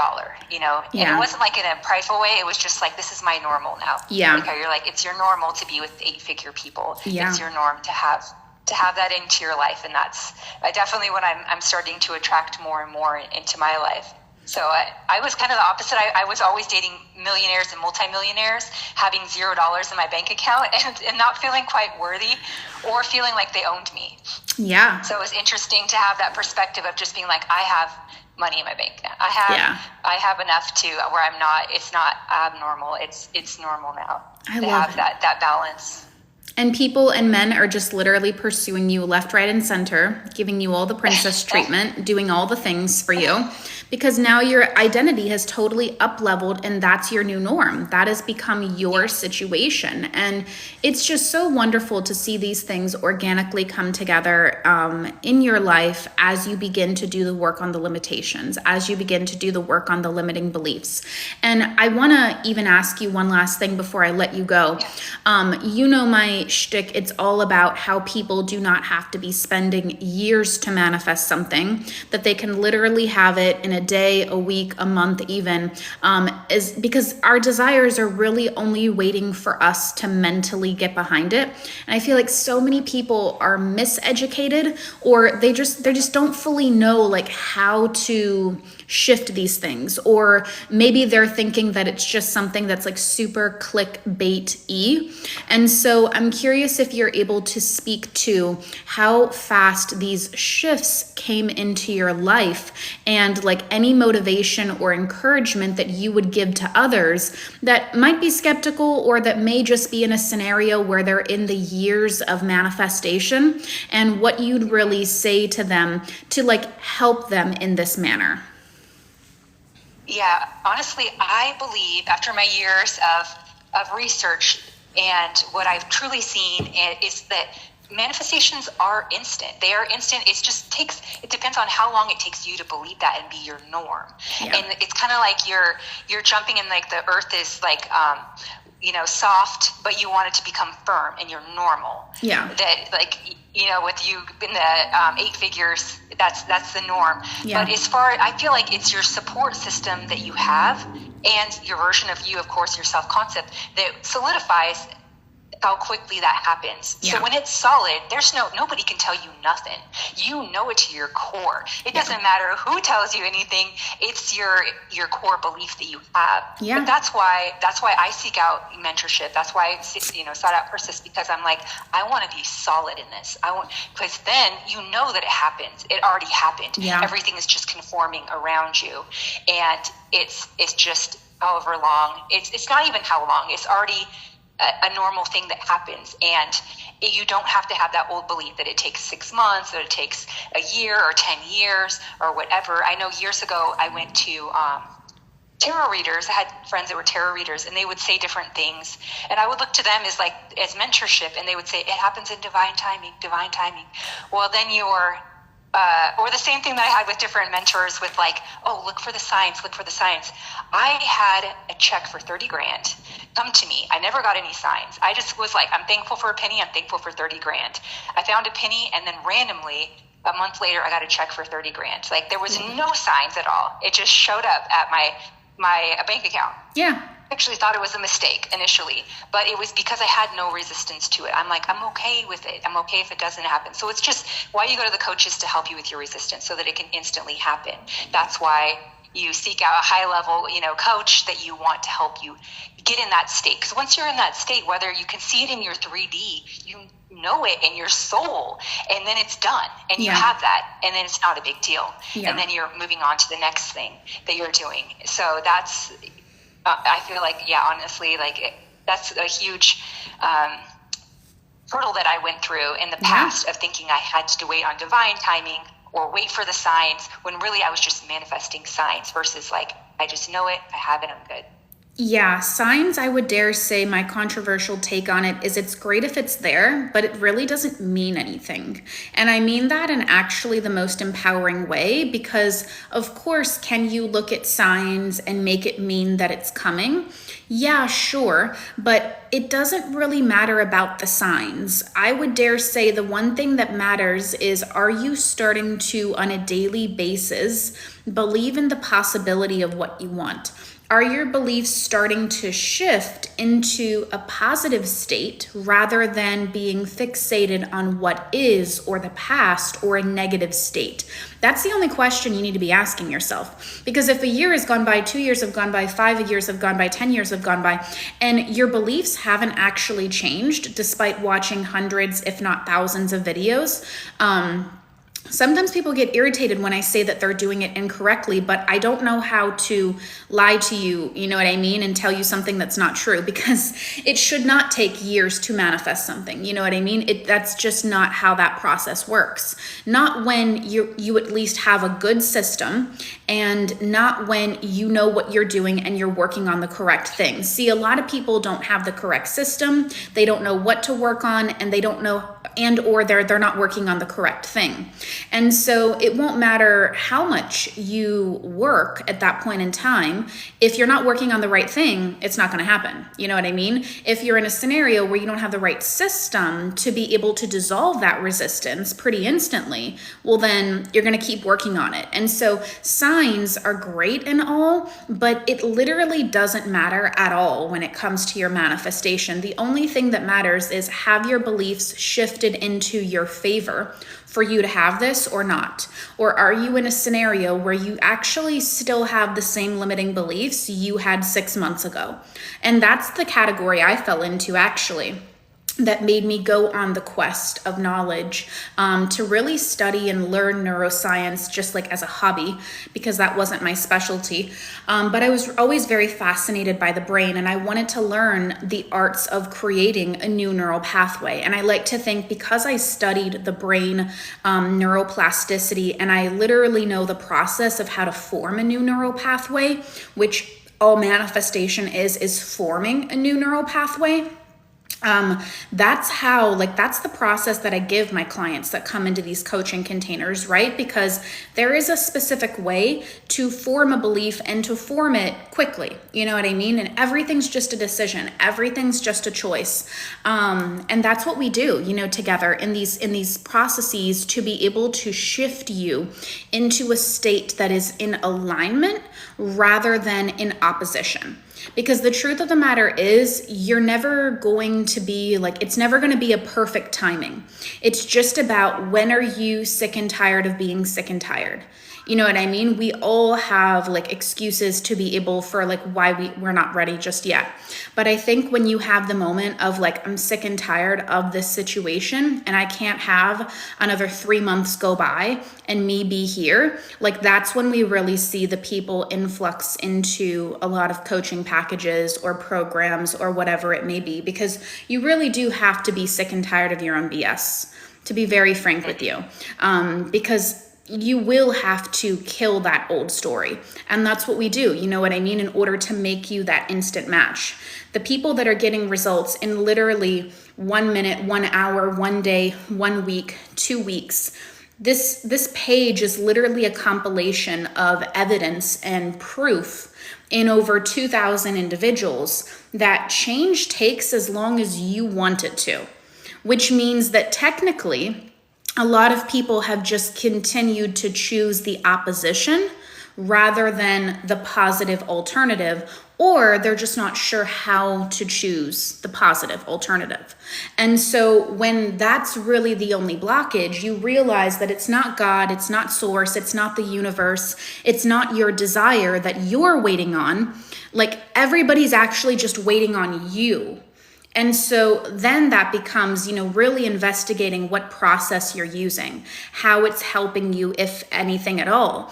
Yeah. And it wasn't like in a prideful way. It was just like, this is my normal now. Yeah. Like, you're like, it's your normal to be with 8-figure people. Yeah. It's your norm to have that into your life, and that's definitely what I'm starting to attract more and more into my life. So I was kind of the opposite. I was always dating millionaires and multimillionaires, having $0 in my bank account, and not feeling quite worthy or feeling like they owned me. Yeah. So it was interesting to have that perspective of just being like, I have money in my bank now. I have enough to where I'm not. It's not abnormal. It's normal now. I to love have that balance. And people and men are just literally pursuing you left, right, and center, giving you all the princess treatment, doing all the things for you, because now your identity has totally up-leveled, and that's your new norm. That has become your situation. And it's just so wonderful to see these things organically come together in your life as you begin to do the work on the limitations, as you begin to do the work on the limiting beliefs. And I want to even ask you one last thing before I let you go. My shtick, it's all about how people do not have to be spending years to manifest something, that they can literally have it in a day, a week, a month even, is because our desires are really only waiting for us to mentally get behind it. And I feel like so many people are miseducated, or they just don't fully know like how to shift these things, or maybe they're thinking that it's just something that's like super clickbait-y. And so I'm curious if you're able to speak to how fast these shifts came into your life, and like any motivation or encouragement that you would give to others that might be skeptical, or that may just be in a scenario where they're in the years of manifestation, and what you'd really say to them to like help them in this manner. Yeah, honestly, I believe after my years of research, and what I've truly seen is that manifestations are instant. They are instant. It depends on how long it takes you to believe that and be your norm. Yeah. And it's kind of like you're jumping in, like the earth is like, soft, but you want it to become firm, and you're normal. Yeah. That, like, with you in the 8 figures, that's the norm. Yeah. But I feel like it's your support system that you have, and your version of you, of course, your self-concept, that solidifies how quickly that happens. Yeah. So when it's solid, nobody can tell you nothing. You know it to your core. It doesn't matter who tells you anything. It's your core belief that you have. Yeah. But that's why I seek out mentorship. That's why I sought out Persist, because I'm like, I want to be solid in this. Because then you know that it happens. It already happened. Yeah. Everything is just conforming around you, and it's just however long. It's not even how long. It's already a normal thing that happens, and you don't have to have that old belief that it takes 6 months, or it takes a year or 10 years or whatever. I know years ago I went to tarot readers. I had friends that were tarot readers, and they would say different things, and I would look to them as mentorship, and they would say it happens in divine timing, divine timing. Well, then you're or the same thing that I had with different mentors with oh, look for the signs, look for the signs. I had a check for 30 grand come to me. I never got any signs. I just was like, I'm thankful for a penny. I'm thankful for 30 grand. I found a penny, and then randomly a month later, I got a check for 30 grand. There was no signs at all. It just showed up at my bank account. Yeah. I actually thought it was a mistake initially, but it was because I had no resistance to it. I'm like, I'm okay with it. I'm okay if it doesn't happen. So it's just why you go to the coaches, to help you with your resistance so that it can instantly happen. That's why you seek out a high level, coach that you want to help you get in that state. Because once you're in that state, whether you can see it in your 3D, you know it in your soul, and then it's done, and you have that, and then it's not a big deal. And then you're moving on to the next thing that you're doing. So that's, I feel honestly, that's a huge hurdle that I went through in the past of thinking I had to wait on divine timing or wait for the signs, when really I was just manifesting signs versus I just know it, I have it, I'm good. Yeah, signs, I would dare say my controversial take on it is it's great if it's there, but it really doesn't mean anything. And I mean that in actually the most empowering way, because of course, can you look at signs and make it mean that it's coming? Yeah, sure, but it doesn't really matter about the signs. I would dare say the one thing that matters is, are you starting to, on a daily basis, believe in the possibility of what you want? Are your beliefs starting to shift into a positive state rather than being fixated on what is, or the past, or a negative state? That's the only question you need to be asking yourself. Because if a year has gone by, 2 years have gone by, 5 years have gone by, 10 years have gone by, and your beliefs haven't actually changed despite watching hundreds, if not thousands of videos, sometimes people get irritated when I say that they're doing it incorrectly, but I don't know how to lie to you, you know what I mean, and tell you something that's not true, because it should not take years to manifest something, you know what I mean? That's just not how that process works. Not when you at least have a good system, and not when you know what you're doing and you're working on the correct things. See, a lot of people don't have the correct system, they don't know what to work on, and they don't know, and or they're not working on the correct thing. And so it won't matter how much you work at that point in time. If you're not working on the right thing, it's not going to happen. You know what I mean? If you're in a scenario where you don't have the right system to be able to dissolve that resistance pretty instantly, well, then you're going to keep working on it. And so signs are great and all, but it literally doesn't matter at all when it comes to your manifestation. The only thing that matters is, have your beliefs shifted into your favor for you to have this or not? Or are you in a scenario where you actually still have the same limiting beliefs you had 6 months ago? And that's the category I fell into, actually, that made me go on the quest of knowledge, to really study and learn neuroscience just as a hobby, because that wasn't my specialty. But I was always very fascinated by the brain, and I wanted to learn the arts of creating a new neural pathway. And I like to think, because I studied the brain, neuroplasticity, and I literally know the process of how to form a new neural pathway, which all manifestation is forming a new neural pathway. That's the process that I give my clients that come into these coaching containers, right? Because there is a specific way to form a belief and to form it quickly. You know what I mean? And everything's just a decision. Everything's just a choice. And that's what we do, together in these processes, to be able to shift you into a state that is in alignment rather than in opposition. Because the truth of the matter is, you're never going to be it's never going to be a perfect timing. It's just about, when are you sick and tired of being sick and tired? You know what I mean? We all have excuses to be able for why we're not ready just yet. But I think when you have the moment of I'm sick and tired of this situation, and I can't have another 3 months go by and me be here, that's when we really see the people influx into a lot of coaching packages or programs or whatever it may be, because you really do have to be sick and tired of your own BS, to be very frank with you. Because you will have to kill that old story. And that's what we do, you know what I mean, in order to make you that instant match. The people that are getting results in literally 1 minute, 1 hour, 1 day, 1 week, 2 weeks, this page is literally a compilation of evidence and proof in over 2,000 individuals that change takes as long as you want it to, which means that technically, a lot of people have just continued to choose the opposition rather than the positive alternative, or they're just not sure how to choose the positive alternative. And so when that's really the only blockage, you realize that it's not God, it's not source, it's not the universe, it's not your desire that you're waiting on. Like, everybody's actually just waiting on you. And so then that becomes, really investigating what process you're using, how it's helping you, if anything at all.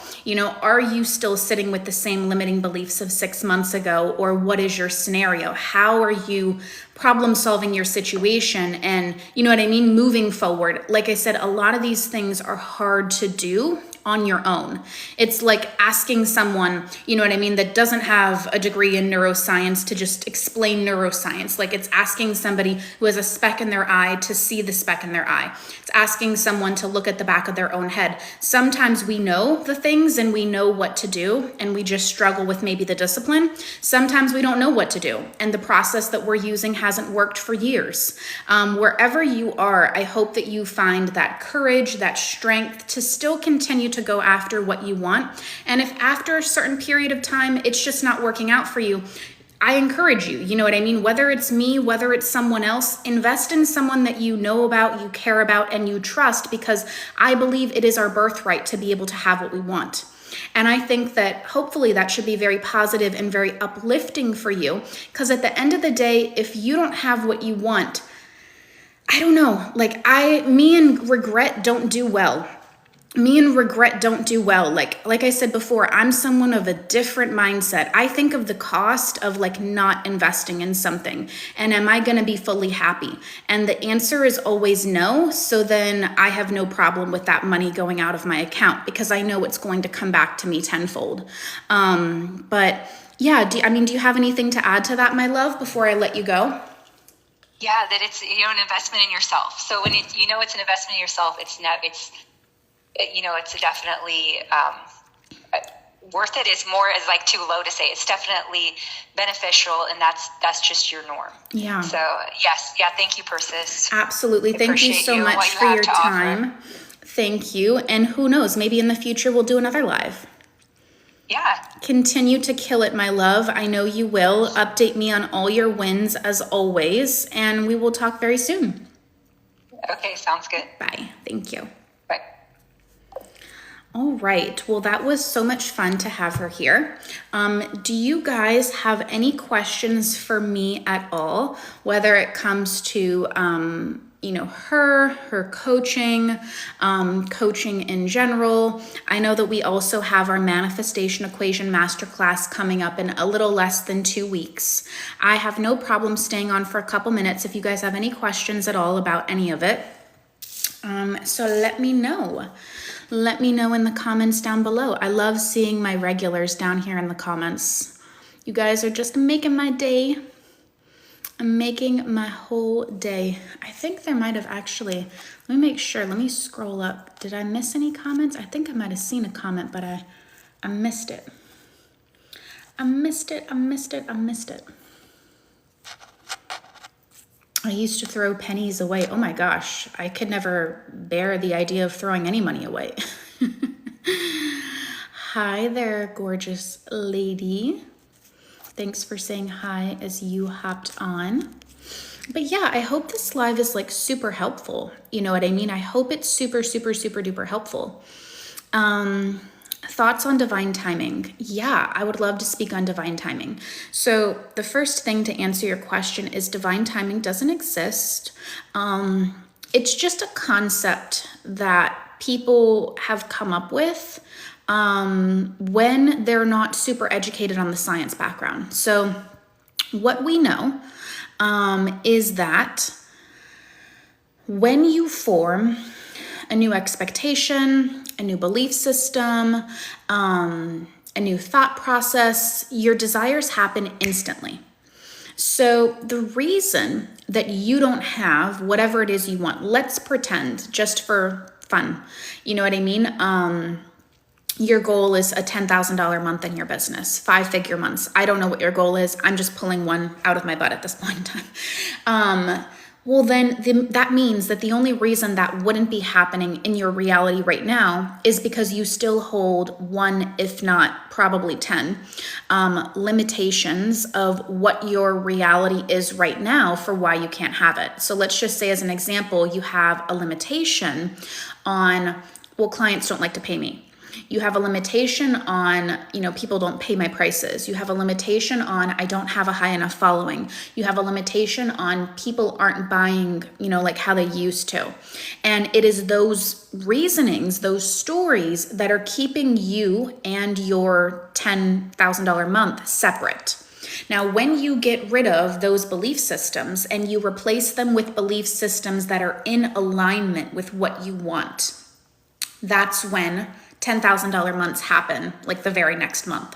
Are you still sitting with the same limiting beliefs of 6 months ago, or what is your scenario? How are you problem solving your situation and, moving forward? Like I said, a lot of these things are hard to do on your own. It's like asking someone, that doesn't have a degree in neuroscience to just explain neuroscience. Like, it's asking somebody who has a speck in their eye to see the speck in their eye. It's asking someone to look at the back of their own head. Sometimes we know the things and we know what to do, and we just struggle with maybe the discipline. Sometimes we don't know what to do, and the process that we're using hasn't worked for years. Wherever you are, I hope that you find that courage, that strength to still continue to go after what you want. And if after a certain period of time it's just not working out for you, I encourage you, whether it's me, whether it's someone else, invest in someone that you know about, you care about, and you trust, because I believe it is our birthright to be able to have what we want. And I think that hopefully that should be very positive and very uplifting for you, because at the end of the day, if you don't have what you want, I don't know, me and regret don't do well. Like I said before, I'm someone of a different mindset. I think of the cost of not investing in something, and am I going to be fully happy? And the answer is always no. So then I have no problem with that money going out of my account, because I know it's going to come back to me tenfold. But yeah, do you have anything to add to that, my love, before I let you go? Yeah, that it's an investment in yourself. So when it's an investment in yourself, it's definitely worth it. Is more is too low to say. It's definitely beneficial, and that's just your norm. Yeah. So yes, yeah. Thank you, Persis. Absolutely. Thank you so much for your time. Thank you. And who knows, maybe in the future we'll do another live. Yeah. Continue to kill it, my love. I know you will. Update me on all your wins as always, and we will talk very soon. Okay, sounds good. Bye. Thank you. Bye. All right. Well, that was so much fun to have her here. Do you guys have any questions for me at all, whether it comes to, her coaching, coaching in general? I know that we also have our manifestation equation masterclass coming up in a little less than 2 weeks. I have no problem staying on for a couple minutes if you guys have any questions at all about any of it. So let me know. Let me know in the comments down below. I love seeing my regulars down here in the comments. You guys are just making my day. I'm making my whole day. I think there might have actually, let me make sure. Let me scroll up. Did I miss any comments? I think I might have seen a comment, but I missed it. I missed it. I used to throw pennies away. Oh my gosh, I could never bear the idea of throwing any money away. Hi there, gorgeous lady. Thanks for saying hi as you hopped on. But yeah, I hope this live is super helpful. You know what I mean? I hope it's super, super, super duper helpful. Thoughts on divine timing? Yeah, I would love to speak on divine timing. So the first thing to answer your question is divine timing doesn't exist. It's just a concept that people have come up with when they're not super educated on the science background. So what we know is that when you form a new expectation, a new belief system, a new thought process. Your desires happen instantly. So the reason that you don't have whatever it is you want, let's pretend just for fun, you know what I mean? Your goal is a $10,000 month in your business, 5-figure months. I don't know what your goal is. I'm just pulling one out of my butt at this point in time. Well, then that means that the only reason that wouldn't be happening in your reality right now is because you still hold one, if not probably 10, limitations of what your reality is right now for why you can't have it. So let's just say, as an example, you have a limitation on, well, clients don't like to pay me. You have a limitation on, people don't pay my prices. You have a limitation on, I don't have a high enough following. You have a limitation on, people aren't buying, like how they used to. And it is those reasonings, those stories that are keeping you and your $10,000 month separate. Now, when you get rid of those belief systems and you replace them with belief systems that are in alignment with what you want, that's when $10,000 months happen, like the very next month.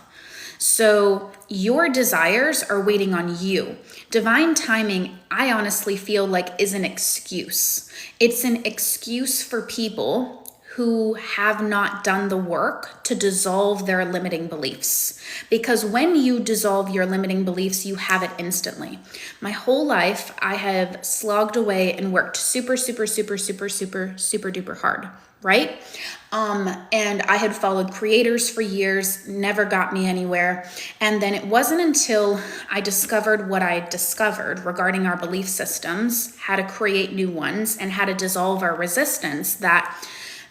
So your desires are waiting on you. Divine timing, I honestly feel like, is an excuse. It's an excuse for people who have not done the work to dissolve their limiting beliefs. Because when you dissolve your limiting beliefs, you have it instantly. My whole life, I have slogged away and worked super duper hard, right? And I had followed creators for years, never got me anywhere. And then it wasn't until I discovered what I discovered regarding our belief systems, how to create new ones, and how to dissolve our resistance, that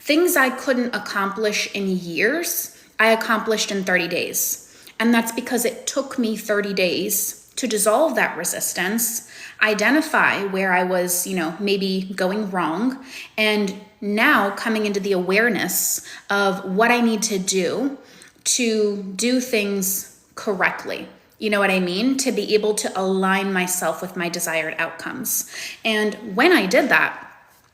things I couldn't accomplish in years, I accomplished in 30 days. And that's because it took me 30 days to dissolve that resistance, identify where I was, maybe going wrong, and now coming into the awareness of what I need to do things correctly. You know what I mean? To be able to align myself with my desired outcomes. And when I did that,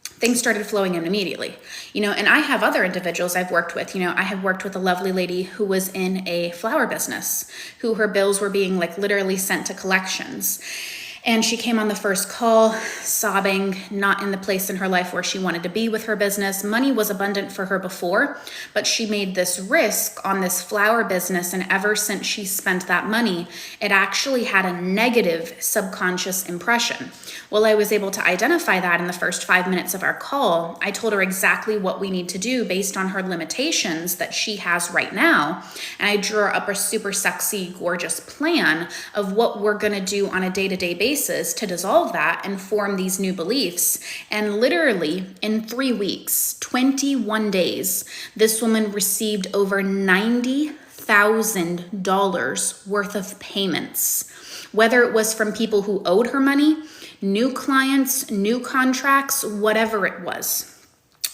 things started flowing in immediately, and I have other individuals I've worked with. I have worked with a lovely lady who was in a flower business, who her bills were being literally sent to collections. And she came on the first call sobbing, not in the place in her life where she wanted to be with her business. Money was abundant for her before, but she made this risk on this flower business. And ever since she spent that money, it actually had a negative subconscious impression. Well, I was able to identify that in the first 5 minutes of our call. I told her exactly what we need to do based on her limitations that she has right now. And I drew her up a super sexy, gorgeous plan of what we're going to do on a day-to-day basis to dissolve that and form these new beliefs. And literally in 3 weeks, 21 days, this woman received over $90,000 worth of payments, whether it was from people who owed her money, new clients, new contracts, whatever it was.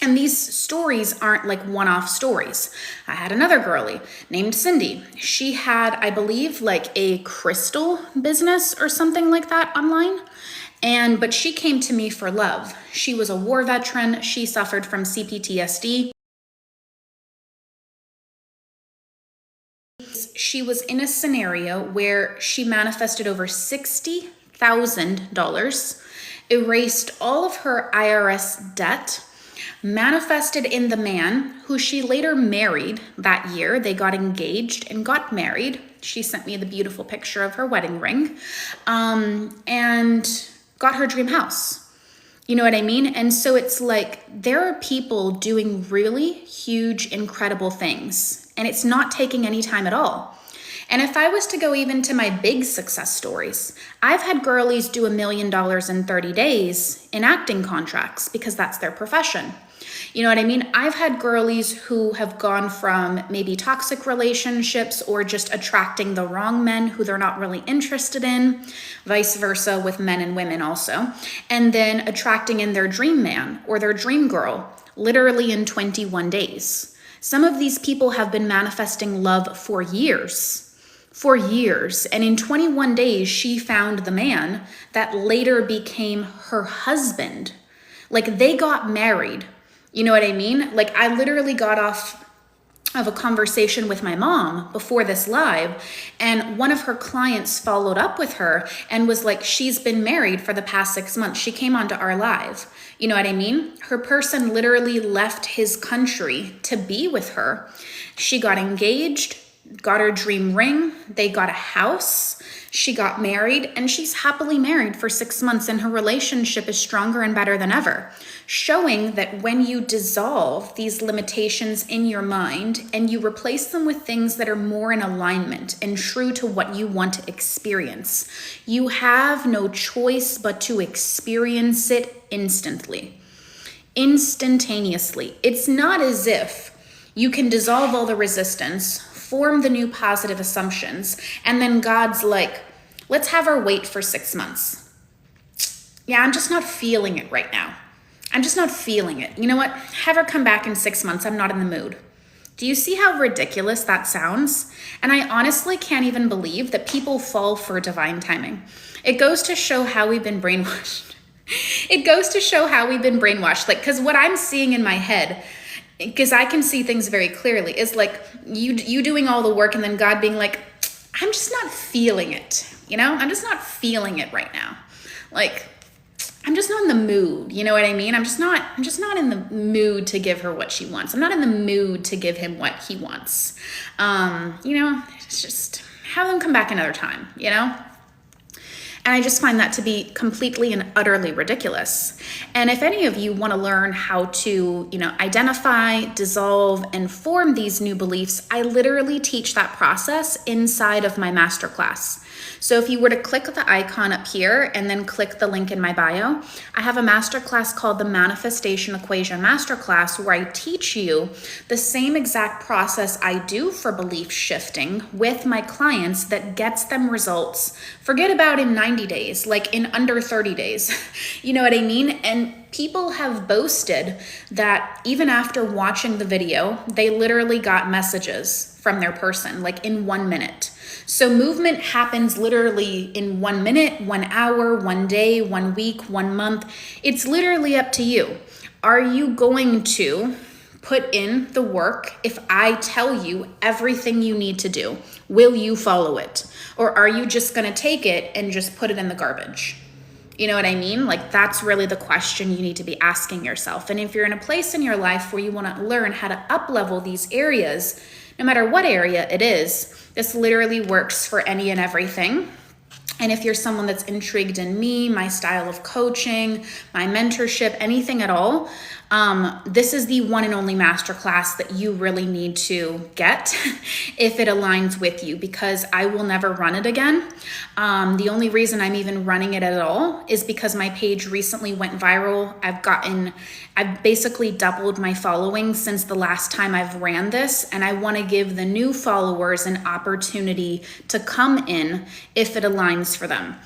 And these stories aren't one-off stories. I had another girlie named Cindy. She had, I believe, a crystal business or something like that online. But she came to me for love. She was a war veteran. She suffered from CPTSD. She was in a scenario where she manifested over $60,000, erased all of her IRS debt, manifested in the man who she later married that year. They got engaged and got married. She sent me the beautiful picture of her wedding ring, and got her dream house. You know what I mean? And so it's there are people doing really huge, incredible things, and it's not taking any time at all. And if I was to go even to my big success stories, I've had girlies do $1 million in 30 days in acting contracts because that's their profession. You know what I mean? I've had girlies who have gone from maybe toxic relationships or just attracting the wrong men who they're not really interested in, vice versa with men and women also, and then attracting in their dream man or their dream girl literally in 21 days. Some of these people have been manifesting love for years. And in 21 days, she found the man that later became her husband. They got married You know what I mean? Like, I literally got off of a conversation with my mom before this live, and one of her clients followed up with her and was like, she's been married for the past 6 months. She came onto our live. You know what I mean? Her person literally left his country to be with her. She got engaged, got her dream ring, they got a house, she got married, and she's happily married for 6 months, and her relationship is stronger and better than ever, showing that when you dissolve these limitations in your mind and you replace them with things that are more in alignment and true to what you want to experience, you have no choice but to experience it instantly, instantaneously. It's not as if you can dissolve all the resistance, form the new positive assumptions, and then God's like, let's have her wait for 6 months. Yeah, I'm just not feeling it right now. I'm just not feeling it. You know what? Have her come back in 6 months. I'm not in the mood. Do you see how ridiculous that sounds? And I honestly can't even believe that people fall for divine timing. It goes to show how we've been brainwashed. It goes to show how we've been brainwashed. Like, because what I'm seeing in my head, because I can see things very clearly, is like you doing all the work and then God being like, I'm just not feeling it. You know, I'm just not feeling it right now. Like, I'm just not in the mood. You know what I mean? I'm just not in the mood to give her what she wants. I'm not in the mood to give him what he wants. You know, it's just have them come back another time, you know? And I just find that to be completely and utterly ridiculous. And if any of you want to learn how to, you know, identify, dissolve, and form these new beliefs, I literally teach that process inside of my masterclass. So if you were to click the icon up here and then click the link in my bio, I have a masterclass called the Manifestation Equation Masterclass, where I teach you the same exact process I do for belief shifting with my clients that gets them results. Forget about in 90 days, like in under 30 days. You know what I mean? And people have boasted that even after watching the video, they literally got messages from their person, like in 1 minute. So movement happens literally in 1 minute, 1 hour, 1 day, 1 week, 1 month. It's literally up to you. Are you going to put in the work if I tell you everything you need to do? Will you follow it? Or are you just going to take it and just put it in the garbage? You know what I mean? Like, that's really the question you need to be asking yourself. And if you're in a place in your life where you want to learn how to up-level these areas, no matter what area it is, this literally works for any and everything. And if you're someone that's intrigued in me, my style of coaching, my mentorship, anything at all, this is the one and only masterclass that you really need to get if it aligns with you, because I will never run it again. The only reason I'm even running it at all is because my page recently went viral. I've basically doubled my following since the last time I've ran this, and I want to give the new followers an opportunity to come in if it aligns for them.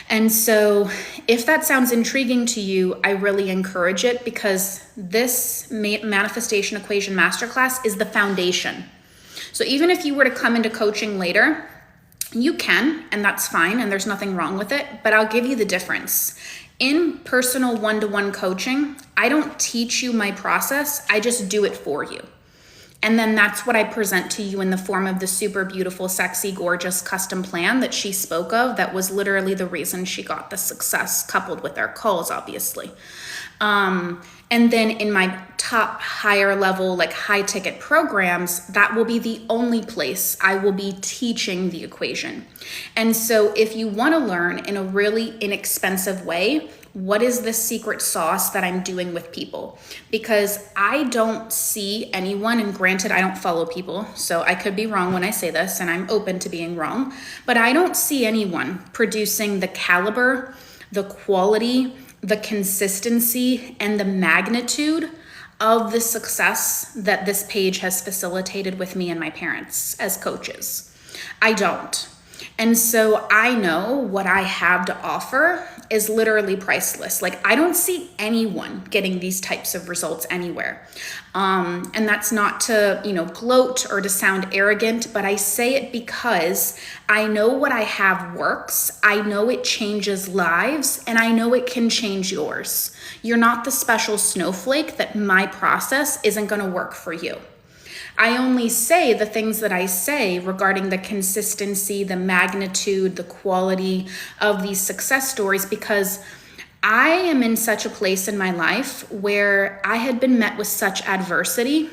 And so if that sounds intriguing to you, I really encourage it, because this Manifestation Equation Masterclass is the foundation. So even if you were to come into coaching later, you can, and that's fine, and there's nothing wrong with it, but I'll give you the difference. In personal one-to-one coaching, I don't teach you my process, I just do it for you. And then that's what I present to you in the form of the super beautiful, sexy, gorgeous custom plan that she spoke of. That was literally the reason she got the success, coupled with our calls, obviously. And then in my top higher level, like high ticket programs, that will be the only place I will be teaching the equation. And so if you want to learn in a really inexpensive way, what is the secret sauce that I'm doing with people? Because I don't see anyone, and granted, I don't follow people, so I could be wrong when I say this, and I'm open to being wrong, but I don't see anyone producing the caliber, the quality, the consistency, and the magnitude of the success that this page has facilitated with me and my parents as coaches. I don't. And so I know what I have to offer is literally priceless. Like, I don't see anyone getting these types of results anywhere. And that's not to, gloat or to sound arrogant, but I say it because I know what I have works. I know it changes lives, and I know it can change yours. You're not the special snowflake that my process isn't going to work for you. I only say the things that I say regarding the consistency, the magnitude, the quality of these success stories, because I am in such a place in my life where I had been met with such adversity,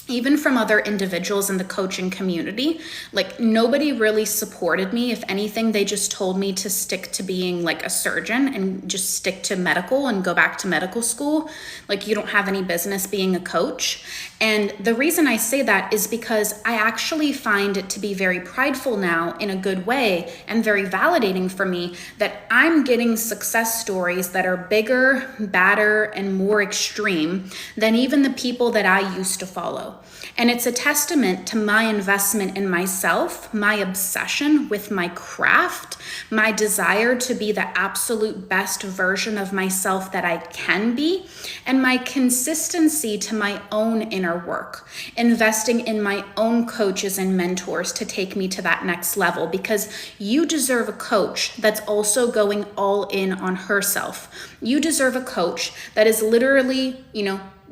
even from other individuals in the coaching community. Like, nobody really supported me. If anything, they just told me to stick to being like a surgeon and just stick to medical and go back to medical school. Like, you don't have any business being a coach. And the reason I say that is because I actually find it to be very prideful now, in a good way, and very validating for me that I'm getting success stories that are bigger, badder, and more extreme than even the people that I used to follow. And it's a testament to my investment in myself, my obsession with my craft, my desire to be the absolute best version of myself that I can be, and my consistency to my own inner work, investing in my own coaches and mentors to take me to that next level, because you deserve a coach that's also going all in on herself. You deserve a coach that is literally,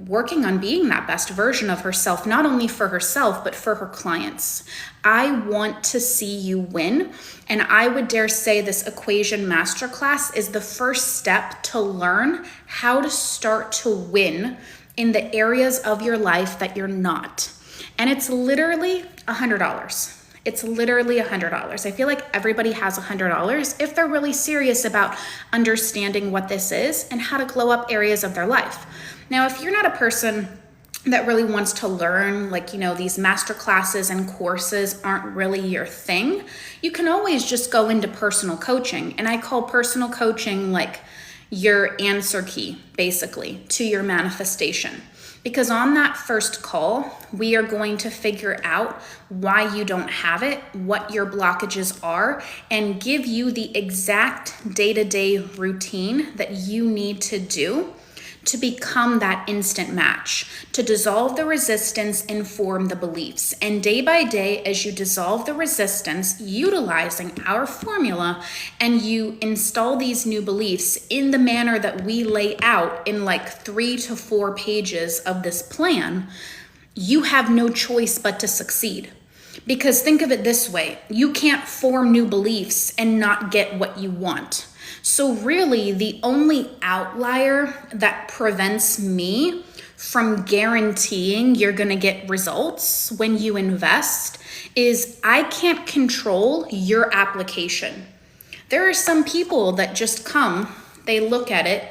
working on being that best version of herself, not only for herself, but for her clients. I want to see you win. And I would dare say this Equation Masterclass is the first step to learn how to start to win in the areas of your life that you're not. And it's literally $100. It's literally $100. I feel like everybody has $100 if they're really serious about understanding what this is and how to glow up areas of their life. Now, if you're not a person that really wants to learn, these master classes and courses aren't really your thing, you can always just go into personal coaching. And I call personal coaching like your answer key, basically, to your manifestation. Because on that first call, we are going to figure out why you don't have it, what your blockages are, and give you the exact day-to-day routine that you need to do to become that instant match, to dissolve the resistance and form the beliefs. And day by day, as you dissolve the resistance, utilizing our formula, and you install these new beliefs in the manner that we lay out in 3 to 4 pages of this plan, you have no choice but to succeed. Because think of it this way, you can't form new beliefs and not get what you want. So really, the only outlier that prevents me from guaranteeing you're going to get results when you invest is I can't control your application. There are some people that just come, they look at it,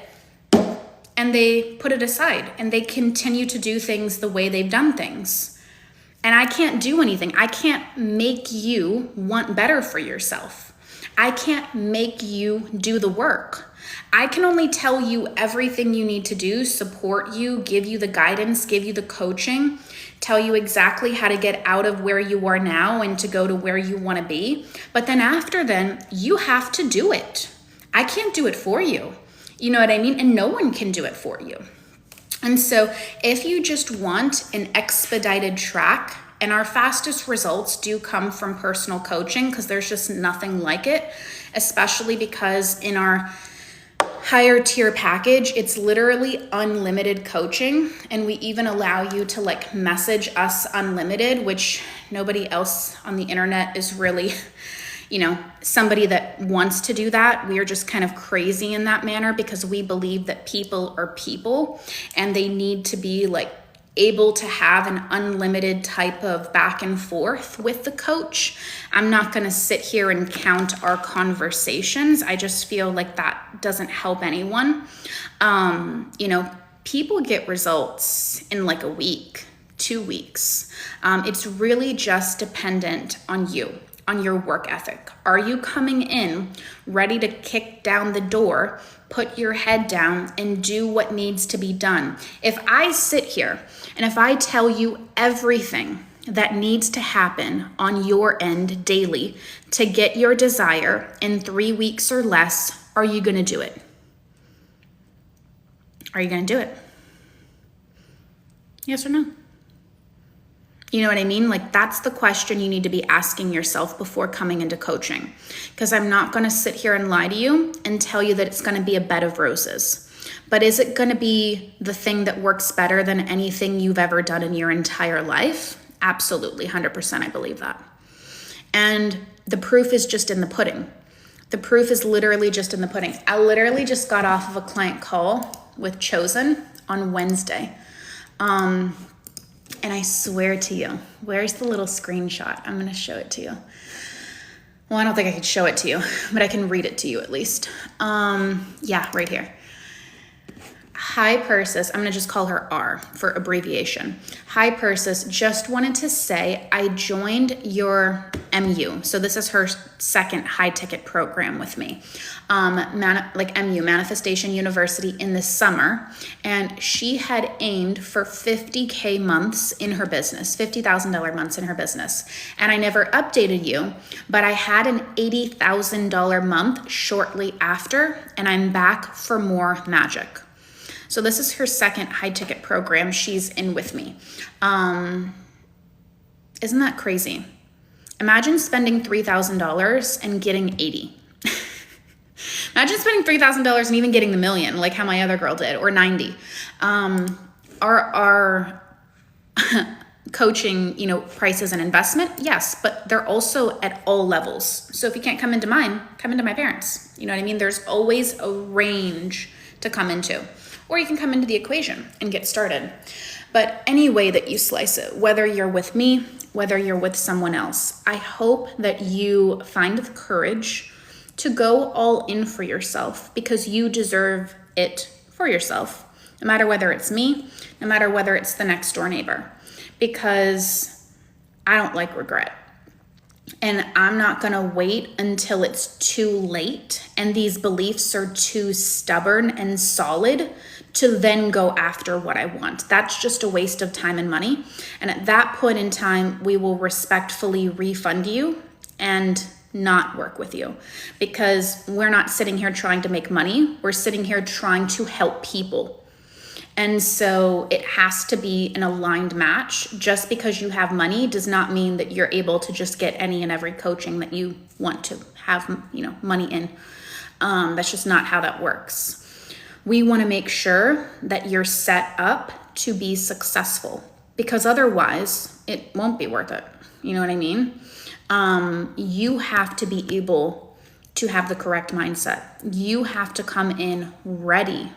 and they put it aside, and they continue to do things the way they've done things. And I can't do anything. I can't make you want better for yourself. I can't make you do the work. I can only tell you everything you need to do, support you, give you the guidance, give you the coaching, tell you exactly how to get out of where you are now and to go to where you want to be. But then you have to do it. I can't do it for you. You know what I mean? And no one can do it for you. And so if you just want an expedited track, and our fastest results do come from personal coaching because there's just nothing like it, especially because in our higher tier package, it's literally unlimited coaching. And we even allow you to message us unlimited, which nobody else on the internet is really, somebody that wants to do that. We are just kind of crazy in that manner because we believe that people are people and they need to be able to have an unlimited type of back and forth with the coach. I'm not going to sit here and count our conversations. I just feel like that doesn't help anyone. People get results in a week, 2 weeks. It's really just dependent on you, on your work ethic. Are you coming in ready to kick down the door, put your head down, and do what needs to be done? If I sit here and if I tell you everything that needs to happen on your end daily to get your desire in 3 weeks or less, Are you going to do it? Are you going to do it? Yes or no? You know what I mean? Like, that's the question you need to be asking yourself before coming into coaching. Because I'm not going to sit here and lie to you and tell you that it's going to be a bed of roses. But is it going to be the thing that works better than anything you've ever done in your entire life? Absolutely, 100% I believe that. And the proof is just in the pudding. The proof is literally just in the pudding. I literally just got off of a client call with Chosen on Wednesday. And I swear to you, where's the little screenshot? I'm going to show it to you. Well, I don't think I could show it to you, but I can read it to you at least. Yeah, right here. Hi Persis, I'm going to just call her R for abbreviation. Hi Persis, just wanted to say I joined your MU. So this is her second high ticket program with me. MU, Manifestation University, in the summer. And she had aimed for 50K months in her business, $50,000 months in her business. And I never updated you, but I had an $80,000 month shortly after, and I'm back for more magic. So this is her second high ticket program she's in with me. Isn't that crazy? Imagine spending $3,000 and getting 80. Imagine spending $3,000 and even getting the million, like how my other girl did, or 90. Our coaching, price is an investment, yes, but they're also at all levels. So if you can't come into mine, come into my parents. You know what I mean? There's always a range to come into. Or you can come into the equation and get started. But any way that you slice it, whether you're with me, whether you're with someone else, I hope that you find the courage to go all in for yourself, because you deserve it for yourself, no matter whether it's me, no matter whether it's the next door neighbor, because I don't like regret. And I'm not going to wait until it's too late and these beliefs are too stubborn and solid to then go after what I want. That's just a waste of time and money. And at that point in time, we will respectfully refund you and not work with you, because we're not sitting here trying to make money. We're sitting here trying to help people. And so it has to be an aligned match. Just because you have money does not mean that you're able to just get any and every coaching that you want to have, money in. That's just not how that works. We want to make sure that you're set up to be successful, because otherwise it won't be worth it. You know what I mean? You have to be able to have the correct mindset. You have to come in ready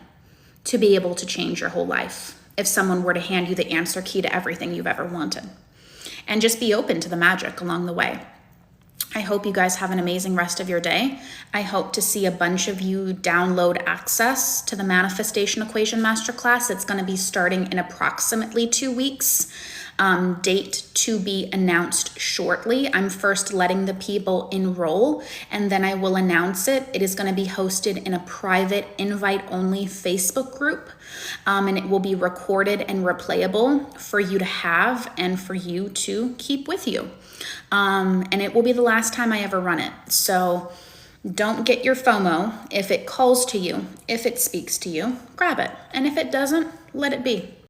to be able to change your whole life if someone were to hand you the answer key to everything you've ever wanted. And just be open to the magic along the way. I hope you guys have an amazing rest of your day. I hope to see a bunch of you download access to the Manifestation Equation Masterclass. It's going to be starting in approximately 2 weeks. Date to be announced shortly. I'm first letting the people enroll, and then I will announce it. It is going to be hosted in a private invite-only Facebook group, and it will be recorded and replayable for you to have and for you to keep with you. And it will be the last time I ever run it. So don't get your FOMO. If it calls to you, if it speaks to you, grab it. And if it doesn't, let it be.